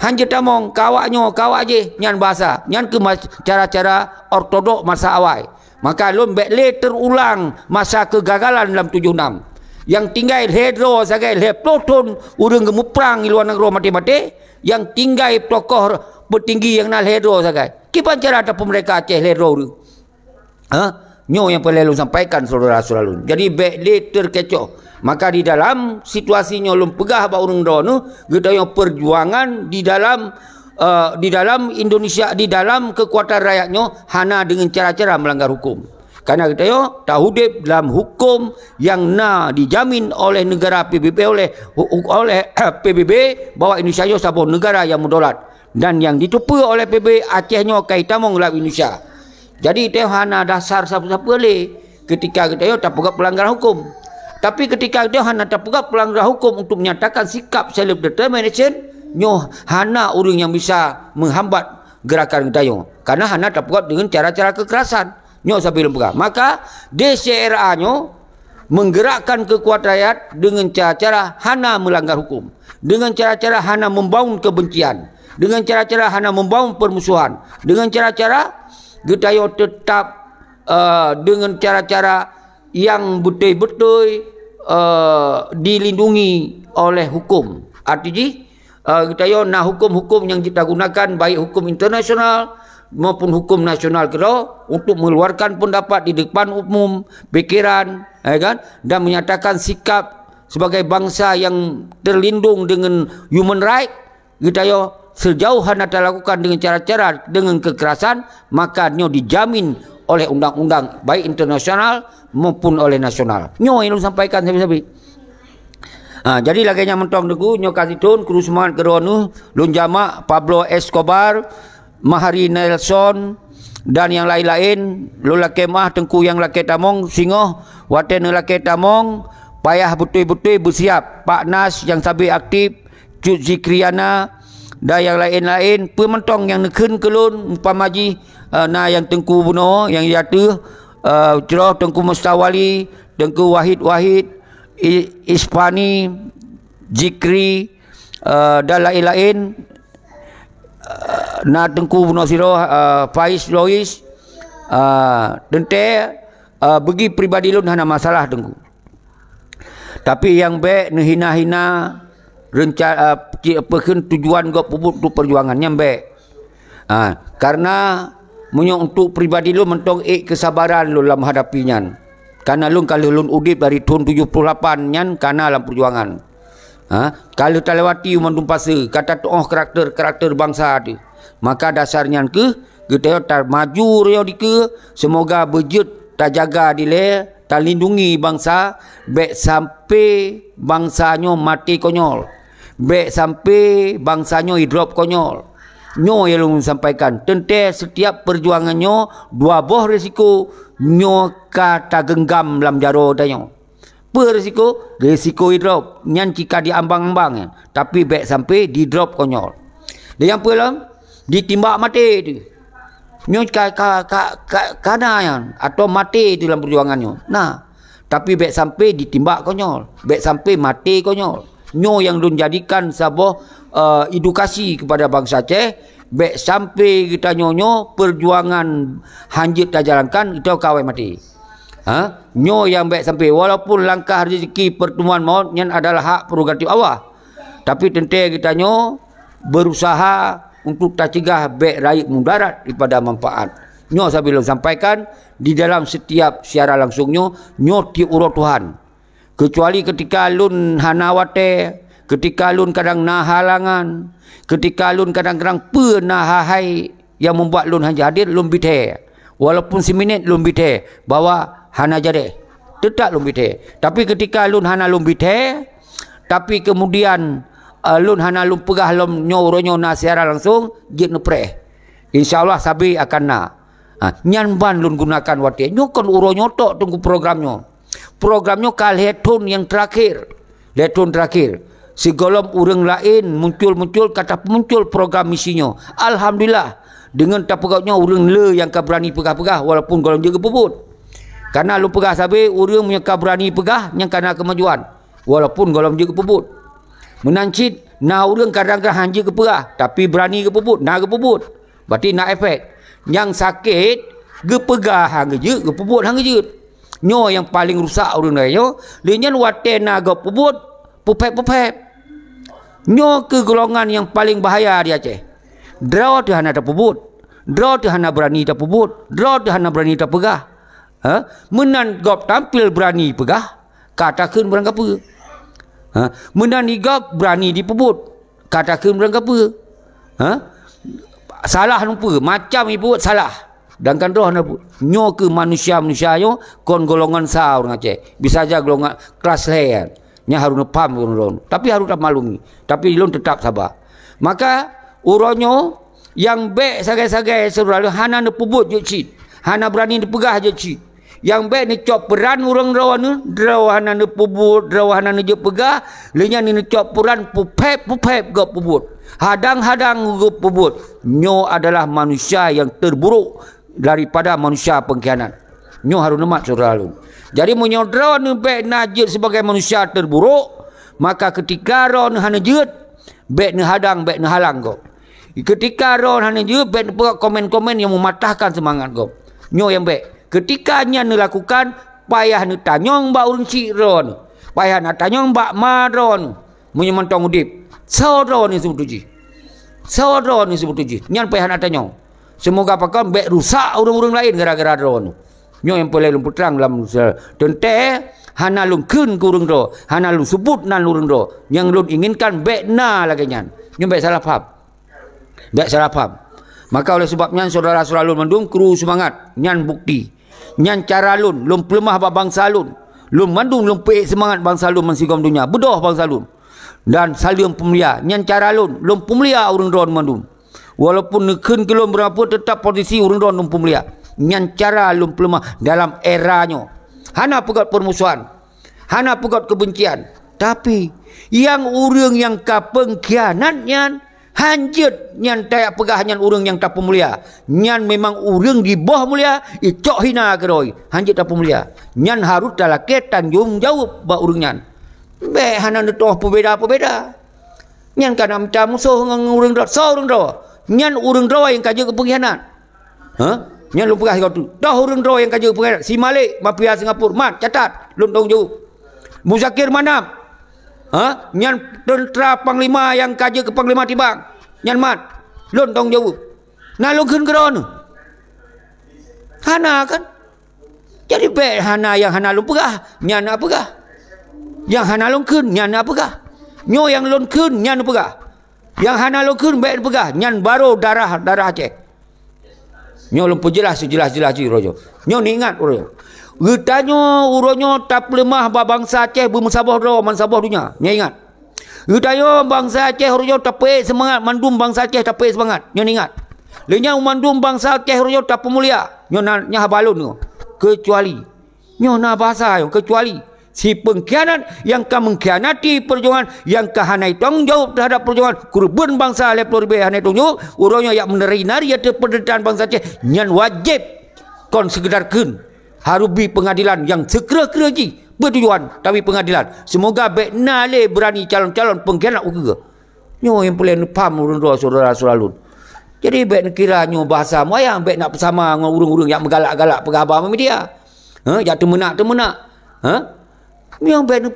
Hanya tamong kawaknyo kawak je nyan bahasa, nyan ke cara-cara ortodok masa awal. Maka lom bekle terulang masa kegagalan dalam 76. Yang tinggal hedro sagai heploton urung gemuprang di luar negara mati-mati, yang tinggal tokoh petinggi yang nal hedro sagai. Kipan cara ada mereka Aceh hedro urung. Nyo yang perlu sampaikan saudara-saudara. Jadi bekle terkecoh. Maka di dalam situasi nyolong pegah ba urang dono, kita yang perjuangan di dalam Indonesia, di dalam kekuatan rakyatnya hana dengan cara-cara melanggar hukum. Karena kita yo tahu dep dalam hukum yang dijamin oleh negara PBB oleh PBB bahwa Indonesia yo sebuah negara yang mudarat, dan yang ditupu oleh PBB Acehnya kaitamong lawan Indonesia. Jadi itu hana dasar siapa-siapa boleh ketika kita yo tak pegak pelanggar hukum. Tapi ketika dia hana tak pegak pelanggar hukum untuk menyatakan sikap self determination, nyo hana orang yang bisa menghambat gerakan kita yo. Karena hana tak pegak dengan cara-cara kekerasan. Nyo sampai belum pegak. Maka DCRA nyo menggerakkan kekuatan rakyat dengan cara-cara hana melanggar hukum, dengan cara-cara hana membangun kebencian, dengan cara-cara hana membangun permusuhan, dengan cara-cara kita yo tetap dengan cara-cara yang betul-betul dilindungi oleh hukum. Artinya kita yo hukum-hukum yang kita gunakan baik hukum internasional maupun hukum nasional kita untuk mengeluarkan pendapat di depan umum, pikiran, kan, dan menyatakan sikap sebagai bangsa yang terlindung dengan human right. Kita yo sejauh hana lakukan dengan cara-cara dengan kekerasan, maka nyo dijamin oleh undang-undang baik internasional maupun oleh nasional. Nyo yang sampaikan sabi-sabi. Jadi lagi nya mentong deku nyo kasih tun kru semangat kedonu lun jamak Pablo Escobar, Mahari Nelson dan yang lain-lain, lola kemah tengku yang laki tamong singoh waten laki tamong payah betul-betul bersiap. Pak Nas yang sabi aktif, Cut Zikriana dan yang lain-lain pementong yang neken kelun pamaji yang tengku buno yang jatuh cerah tengku Mustawali, tengku Wahid Ispani, Zikri dan lain-lain tengku buno siro Faiz Lois dente bagi pribadi lun hana masalah tengku. Tapi yang baik hina-hina rencana tujuan gak pupuk untuk perjuangannya baik. Karena untuk pribadi lu mentong kesabaran lu dalam hadapinya. Karena lu kalau lu udip dari tahun 78 nyan karena dalam perjuangan. Kalau tak lewati mandum pasa kata toh karakter bangsa tu. Maka dasarnya ke kita tak maju rio ke semoga bejut tak jaga dile tak lindungi bangsa baik sampai bangsanya mati konyol. Baik sampai bangsanya hidup konyol. Nyo yang lu sampaikan tentang setiap perjuangannya dua boh risiko nyo kata genggam dalam jaro danyo. Per risiko drop nyan jika diambang-ambang tapi baik sampai di drop konyol. Dia yang pelam ditimbak mati tu. Nyo kana yang atau mati dalam perjuangannya. Nah, tapi baik sampai ditimbak konyol, baik sampai mati konyol. Nyo yang dun jadikan sebuah edukasi kepada bangsa Aceh, baik sampai kita nyonyo perjuangan hanjit tak jalankan kita kawai mati. Nyo yang baik sampai walaupun langkah rezeki pertemuan maut yang adalah hak prerogatif Allah, tapi tentu kita nyo berusaha untuk tak cegah baik rakyat mudarat daripada manfaat. Nyo saya belum sampaikan di dalam setiap siaran langsungnya nyo tiurut Tuhan. Kecuali ketika lun hanawate, ketika lun kadang nahalangan, ketika lun kadang-kadang penahahai yang membuat lun hanya hadir lun bite. Walaupun seminit lun bite bawa hana jade. Tetap lun bite. Tapi ketika lun hana lun bite, tapi kemudian lun hana lun pegah lun nyo na siara langsung jit nepre. InsyaAllah sabi akan na. Nyan ban lun gunakan wate. Nyo kan uronyo tok tunggu programnya. Programnya kal hetun yang terakhir. Hetun terakhir. Segolom orang lain muncul kata muncul program misinya. Alhamdulillah. Dengan tak pegawnya orang le yang berani pegah-pegah walaupun golong juga pebut. Karena lu pegah sabi orang yang berani pegah yang karena kemajuan. Walaupun golong juga pebut. Menancit na orang kadang-kadang hanja ke pegah tapi berani ke pebut, na ke pebut. Berarti nak efek. Yang sakit ke pegah hang je, ke pebut hang je. Nyo yang paling rusak orang lain. Lenyan waten naga pebut, pupep. Nyo ke golongan yang paling bahaya di Aceh. Draw tu hana tak pebut. Draw tu hana berani tak pebut. Draw tu hana berani tak pegah. Menan gop tampil berani pegah, katakan berang apa. Menan igap berani dipebut, katakan berang apa. Salah lupa, macam ibu salah. Sedangkan roh nyo ke manusia-manusia yo kon golongan sa orang Aceh. Bisa aja golongan kelas lain. Nya harus paham orang. Tapi harus tak malumi. Tapi lon tetap sabar. Maka uronyo yang baik sagai-sagai selalu hana ne pebut je cit. Hana berani dipegah je cit. Yang baik ni cop peran orang rawa ni, rawa hana ne pebut, rawa hana ne je pegah, lenya ni cop peran pupep go pebut. Hadang-hadang go pebut. Nyo adalah manusia yang terburuk daripada manusia pengkhianat. Nyo harus nemat saudara lu. Jadi menyodra ni baik najid sebagai manusia terburuk, maka ketika ron hana jut, baik ni hadang, baik ni halang kau. Ketika ron hana jut, baik ni komen-komen yang mematahkan semangat kau. Nyo yang baik. Ketika nya ni lakukan, payah ni tanyong ba urang cik ron. Payah nak tanyong ba ma ron. Menyementong udip. Saudara ni sebut uji. Saudara ni sebut uji. Nyan payah nak tanyong. Semoga pakam baik rusak orang-orang lain gara-gara ron. Nyo yang boleh lumpuh terang dalam tente hana lung kun ke urang ro, hana lung sebut nan urang ro. Yang lung inginkan baik na lagi nyan. Nyo baik salah faham. Baik salah faham. Maka oleh sebabnya saudara-saudara lun mandung kru semangat, nyan bukti. Nyan cara lun pelemah bangsa lun. Lun mandung lun peik semangat bangsa lun mensigom dunia. Bedoh bangsa lun. Dan saling pemulia. Nyan cara lun pemulia urang ro mandung. Walaupun nekun kelum berapa tetap posisi urang ro pemulia. Nyan cara lum pelemah dalam eranya. Hana pegat permusuhan, hana pegat kebencian. Tapi yang urang yang kapengkhianat nyan hanjut nyan tayak pegah nyan urang yang tak pemulia. Nyan memang urang di bawah mulia, icok hina keroi. Hanjut tak pemulia. Nyan harus dalake tanggung jawab ba urang nyan. Be hana netoh pebeda-pebeda. Nyan kana minta musuh ngan urang ro, urang ro. Nyan urang ro yang kaje kepengkhianat. Nyan lu pegah kau tu. Dah urang ro yang kaje pegah. Si Malik mafia Singapura. Mat catat. Lu tong jauh. Muzakir Manam. Nyan tentera panglima yang kaje ke panglima Tibang. Nyan mat. Lu tong jauh. Nah lu kun keron. Hana kan. Jadi baik hana yang hana lun pegah, nyan nak pegah. Yang hana lun kun, nyan nak pegah. Nyo yang lun kun, nyan pegah. Yang hana lun kun baik pegah, nyan baru darah Aceh. Nyo lun jelas rojo. Nyo ni ingat rojo. Getanyo uronyo tak lemah bangsa Aceh bermusabah ro mansabah dunia. Nyo ingat. Getanyo bangsa Aceh rojo tapi semangat mandum bangsa Aceh tapi semangat. Nyo ingat. Lenya mandum bangsa Aceh rojo tak pemulia. Nyo nya balun nyo. Kecuali nyo na bahasa yo kecuali si pengkhianat yang ka mengkhianati perjuangan yang ka hanai tanggung jawab terhadap perjuangan kurban bangsa leplo be hanai tanggung uronyo yang menerima ya penderitaan bangsa Aceh nyan wajib kon segedarkeun harubi pengadilan yang segera-gera ji bertujuan tapi pengadilan semoga bekna le berani calon-calon pengkhianat uga nyo yang boleh paham urun saudara Suralun. Jadi baik kira nyo bahasa moyang baik nak bersama dengan urung-urung yang menggalak-galak pegabar media. Ya temenak. Yang baik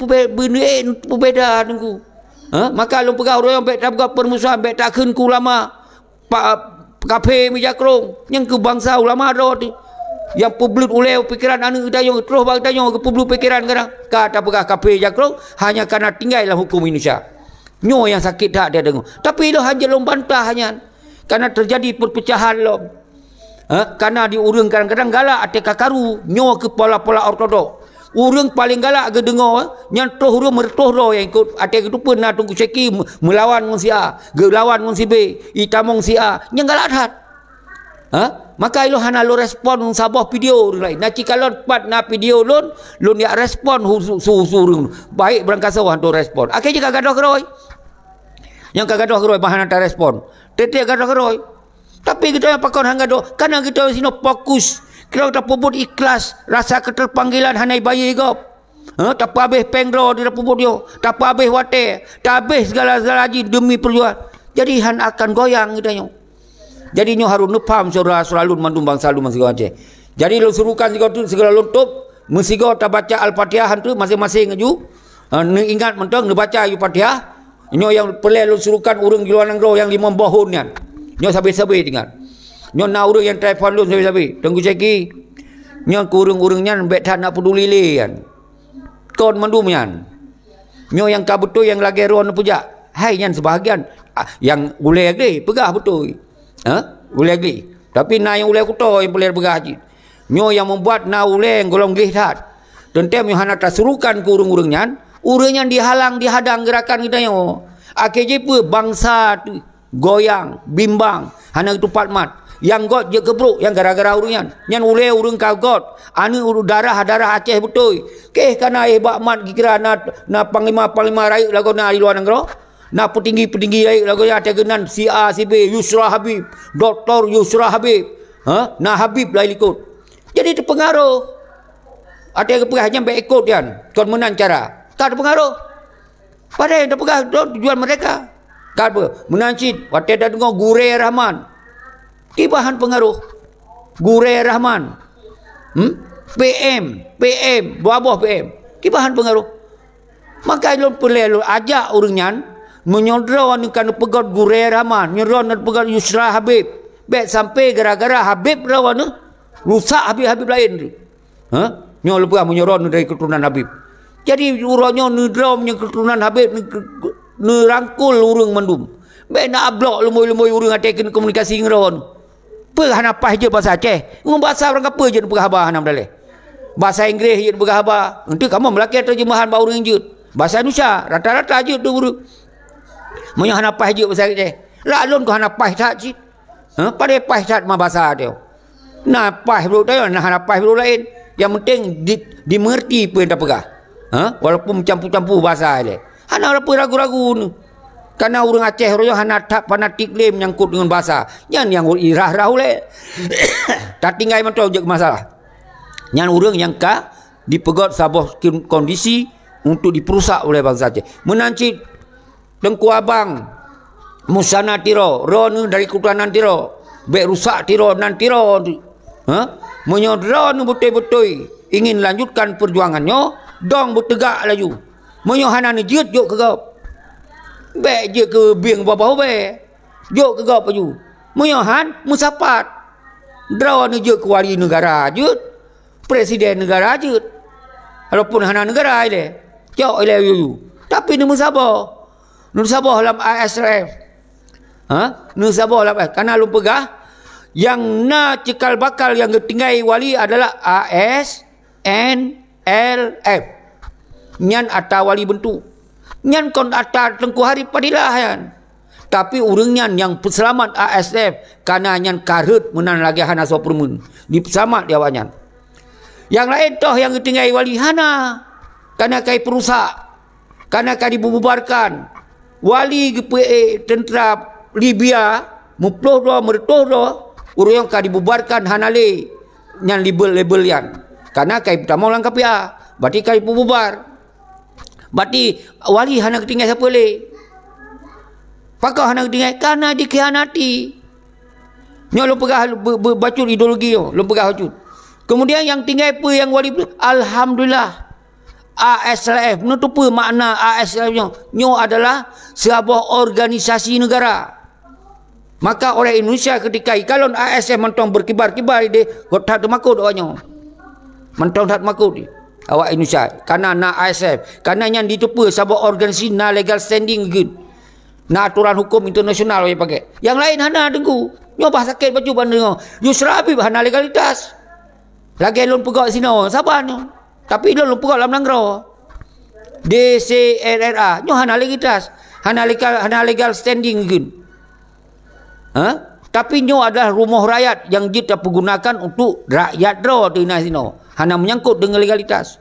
berbeda nunggu. Maka lu pegah orang yang baik tak pegah permusuhan baik tak keun ku ulama kafe meja krong yang ke bangsa ulama ro yang publik uleh pikiran anu dayo terus bang dayo ke publik pikiran kadang kata pegah kafe jakrong hanya karena tinggal dalam hukum Indonesia. Nyo yang sakit tak dia dengar. Tapi lo hanya lombantah hanya karena terjadi perpecahan lo. Karena diurung kadang-kadang galak ate kakaru nyo ke pola-pola ortodok. Urung paling galak ke dengar nyantoh urung mertoh ro yang ikut ate itu pun nak tunggu ceki melawan ngon si A, gelawan ngon si B, itamong si A, nyang galak hat. Maka ilo hana lo respon sabah video lain. Naci kalau pat na video lon ya respon urung. Baik berangkasa hantu respon. Akhir je kagadoh keroi. Yang kagadoh keroi bahan hantar respon. Tete gadoh keroi. Tapi kita yang pakon hang gadoh, karena kita sini fokus. Kita tak puput ikhlas, rasa keterpanggilan hanai bayi gop. Tak habis pengro di puput yo, tak habis wate, tak habis segala-segala haji demi perjuangan. Jadi han akan goyang kita nyo. Jadi nyo harus nepam saudara selalu mandum bangsa lu masih Aceh. Jadi lu suruhkan segala luntup, mesti go tak baca Al-Fatihah tu masing-masing aju. Ingat mentang baca Al-Fatihah. Nyo yang pelai lu suruhkan urung di luar negeri yang 5 bahun kan. Nyo sabi-sabi tinggal. Nyo na urung yang telefon lu sabi-sabi. Tunggu ceki. Nyo urung-urungnya betan nak peduli le kan. Kon mandum nyan. Nyo yang ka betul yang lagi ron puja. Hai nyan sebahagian yang uleh gede pegah betul. Uleh gede. Tapi na yang uleh kuto yang boleh pegah haji. Nyo yang membuat na uleh yang golong lihat. Tentem yang hana suruhkan ke urung-urungnya. Urang yang dihalang, dihadang gerakan kita nyo. AKJP bangsa tu goyang, bimbang, hana itu patmat. Yang got je kebruk, yang gara-gara urungan. Yang uleh urung kau got, anu urung darah Aceh betul. Karena bakmat kira na panglima rakyat lagu na di luar negara. Na petinggi-petinggi rakyat lagu na tegenan si A, si B, Yusra Habib, Dr. Yusra Habib. Na Habib lah ikut. Jadi itu pengaruh. Ada yang hanya baik ikut kan. Kon menang cara. Tak ada pengaruh. Padahal yang terpegang tujuan mereka. Tak apa. Menancit. Waktu dah dengar Gure Rahman. Ibahan pengaruh. Gure Rahman. PM. Buah-buah PM. Ibahan pengaruh. Maka lu perlu ajak orangnya menyodron kan pegang Gure Rahman. Menyodron pegang Yusra Habib. Baik sampai gara-gara Habib rawan rusak Habib lain. Nyo lepas menyodron dari keturunan Habib. Jadi urangnya nudram yang keturunan Habib nerangkul urang mandum. Baik nak ablok lemoi-lemoi urang atekin komunikasi ngeron. Pe hana apa je bahasa Aceh. Ngom bahasa orang apa je berkhabar hanam daleh. Bahasa Inggeris je berkhabar. Nanti kamu melaki terjemahan bau urang je. Bahasa Indonesia rata-rata je tu guru. Monya hana apa je bahasa Aceh. La lon ko hana apa tak je. Pada apa tak mah bahasa dia. Nah apa bro dia nah hana apa bro lain. Yang penting dimengerti apa yang dah pegah. Walaupun campur-campur bahasa dia. Hana apa ragu-ragu ni. Karena orang Aceh royo hana tak fanatik le menyangkut dengan bahasa. Yang irah-rah oleh. Tak tinggal mentau je masalah. Yang orang yang ka dipegot sebuah kondisi untuk diperusak oleh bangsa Aceh. Menancit Tengku Abang Musana Tiro, ron dari keturunan Tiro. Bek rusak Tiro nan Tiro. Menyodron betul-betul ingin lanjutkan perjuangannya. Dong bertegak laju. Menyohana ni jut jok ke gap. Baik je ke biang bawah baik. Jok ke gap laju. Menyohan musapat. Draw ni je ke wali negara je, presiden negara je. Walaupun hana negara ile. Jauh ile you. Tapi ni musabah. Musabah dalam ASRF. Musabah dalam karena lu pegah yang na cikal bakal yang ketinggai wali adalah ASNLF. Nyan ata wali bentuk. Nyan kon ata Tengku Hari Padilah yan. Tapi urang yang peselamat ASF karena nyan karut menan lagi hana sopermun. Di peselamat dia wanyan. Yang lain toh yang ketinggai wali hana karena kai perusak. Karena kai dibubarkan. Wali tentera Libya muploh do mertoh do urang kai dibubarkan hana le nyan label yan. Karena kai pertama ulang KPA. Berarti kai bubar. Berarti wali hana ketinggai siapa le? Pakau hana ketinggai karena dikhianati. Nyo lu pegah bacut ideologi yo, lu pegah bacut. Kemudian yang tinggal apa yang wali alhamdulillah ASLF menutup makna ASLF nyo adalah sebuah organisasi negara. Maka orang Indonesia ketika kalau ASF mentong berkibar-kibar dia gotak makut doanya. Mentong tak makut dia. Awak Indonesia karena na ASF karena yang ditupu sebuah organisasi na legal standing gitu. Na aturan hukum internasional yang pakai. Yang lain hana dengku. Nyobah sakit baju bandeng. Yusra Habib hana legalitas. Lagi lon pegawai sini sabar nyo. Tapi lon pegawai dalam nanggro. DCRRA nyo hana legalitas. Hana legal standing gitu. Tapi nyo adalah rumah rakyat yang kita pergunakan untuk rakyat draw di sini. Hana menyangkut dengan legalitas.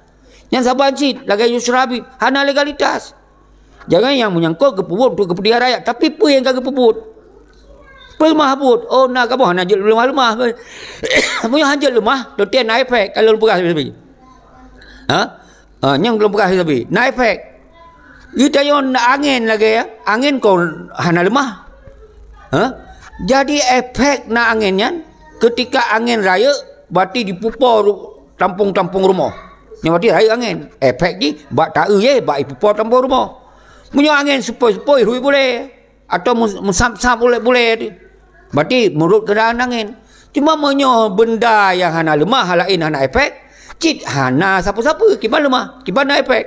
Yang sabar cik lagi Yusra Habib hana legalitas. Jangan yang menyangkut kepubut untuk kepentingan rakyat. Tapi apa yang kagak puput? Pelemah put. Oh nak kamu hanjat lemah-lemah. Punya hanjat lemah. Dotian naik efek. Kalau lu pegah lebih. Yang belum pegah lebih. Naik efek. Kita yang angin lagi ya. Angin kau hana lemah. Jadi efek na anginnya. Ketika angin raya. Berarti dipupur tampung-tampung rumah. Yang berarti raya angin. Efek ni. Bak tak ye. Bak dipupur tampung rumah. Punya angin sepoi-sepoi hui boleh. Atau musam-sam boleh. Berarti menurut keadaan angin. Cuma menyo benda yang hana lemah, halain hana efek. Cit hana siapa-siapa. Kiban lemah, kiban hana efek.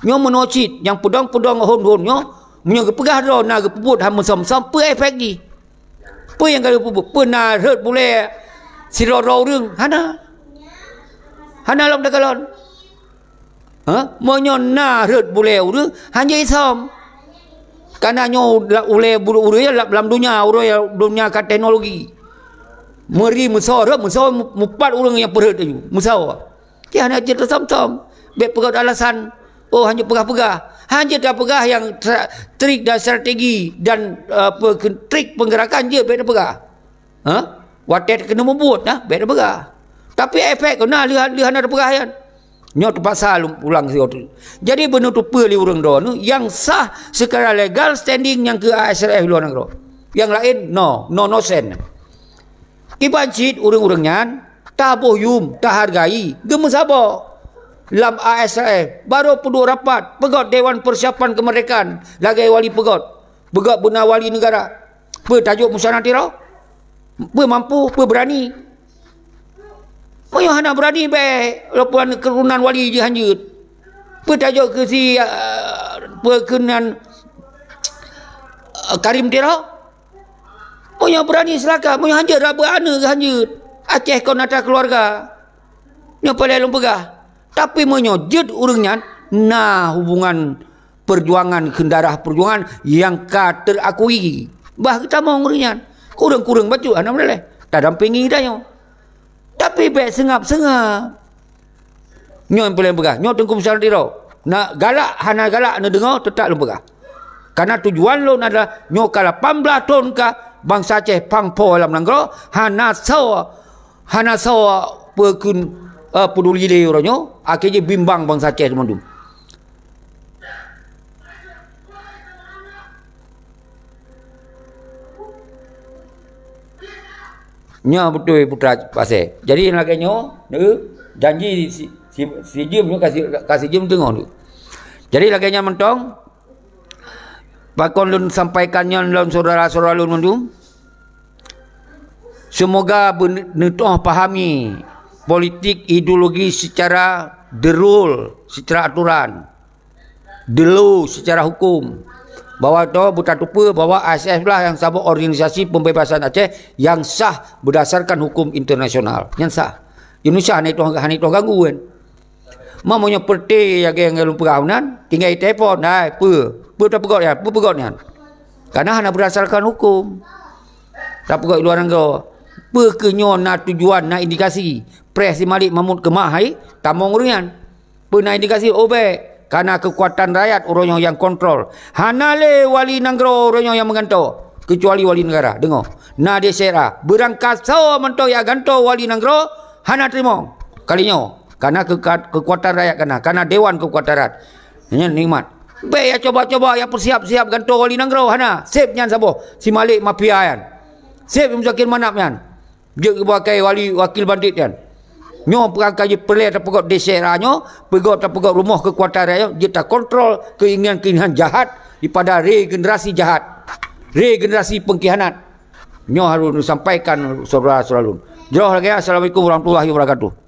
Nyo menyo cit. Yang pedang-pedang hon-hon nyo. Menyo kepegah dah nak kepuput. Hama musam-sam pe efek ni. Pe yang kalau puput. Pe nak ret boleh. Sirau-rau rung. Hana. Hana lam dakalon. Menyo na ret boleh urang hanya Islam. Karena nyo oleh urang dalam dunia teknologi. Meri musawar mupat urang yang perut tu. Musawar. Dia hanya cerita sam-sam. Bek pegat alasan oh hanya pegah-pegah. Hanya dah pegah yang trik dan strategi dan trik penggerakan je bek dah pegah. Watet kena membut bek dah pegah. Tapi efek kena lihat ada pegah kan. Nyo terpaksa pulang situ. Jadi benda tu pilih orang doa yang sah secara legal standing yang ke ASRF luar negara. Yang lain no sen. Kibancit orang-orangnya tak boyum, tak hargai, gemes apa? Dalam ASRF baru perlu rapat pegot Dewan Persiapan Kemerdekaan lagi wali pegot benar wali negara. Tajuk musyawarah tirau. Mampu, berani. Moyo hana berani baik laporan kerunan wali je hanjut. Tajuk ke si perkenan Karim Tira. Moyo berani selaka, moyo hanjut raba ana ke hanjut. Aceh kau nata keluarga. Nyo pada long pegah. Tapi moyo jed urangnya nah hubungan perjuangan kendarah perjuangan yang ka terakui. Bah kita mau urangnya. Kurang-kurang baju ana boleh. Tak dampingi dah nyo. Tapi baik sengap-sengap. Nyo yang paling pegah. Nyo Tengku Musyawarah Tirau. Nak galak, hana galak, nak dengar, tetap lu pegah. Karena tujuan lu adalah nyo ka 18 tahun ka bangsa Aceh pangpo dalam negara, hana sawa perkun peduli dia orangnya, akhirnya bimbang bangsa Aceh teman tu. Nya betul putra pasal. Jadi lagi nyo janji si Jim nyo kasih Jim tengok tu. Jadi lagi nya mentong pakon lun sampaikan nyo lun saudara-saudara lun mendu. Semoga benetoh pahami politik ideologi secara derul, secara aturan, delu secara hukum. Bahawa tu buta tupa bahawa ASF lah yang sabuk organisasi pembebasan Aceh yang sah berdasarkan hukum internasional. Yang sah. Indonesia hanya itu ganggu kan. Mamanya perti yang lumpuraunan tinggal telefon, hai tak pegot ya, pegot ni. Karena hanya berdasarkan hukum. Tak pegot luar negara. Kenyo na tujuan na indikasi pres Malik Mahmud Kemah hai tamong urian. Pernah indikasi obek. Karena kekuatan rakyat orang yang kontrol. Hanale wali negara orang yang menganto. Kecuali wali negara. Dengar. Na dia syarah. Berangkat so mentok ya ganto wali negara. Hana terima. Kalinya. Karena kekuatan rakyat kena. Karena dewan kekuatan rakyat. Ini nikmat. Baik ya coba-coba ya persiap-siap ganto wali negara. Hana. Sip nyan sabo. Si Malik mafia yan. Sip Muzakir Manap yan. Dia pakai wakil bandit yan. Nyo perangkai je pelih tak pegot deseranyo, pegot tak pegot rumah kekuatan rakyat, dia tak kontrol keinginan jahat daripada regenerasi jahat, regenerasi pengkhianat. Nyo harus disampaikan saudara-saudara. Jauh lagi. Assalamualaikum warahmatullahi wabarakatuh.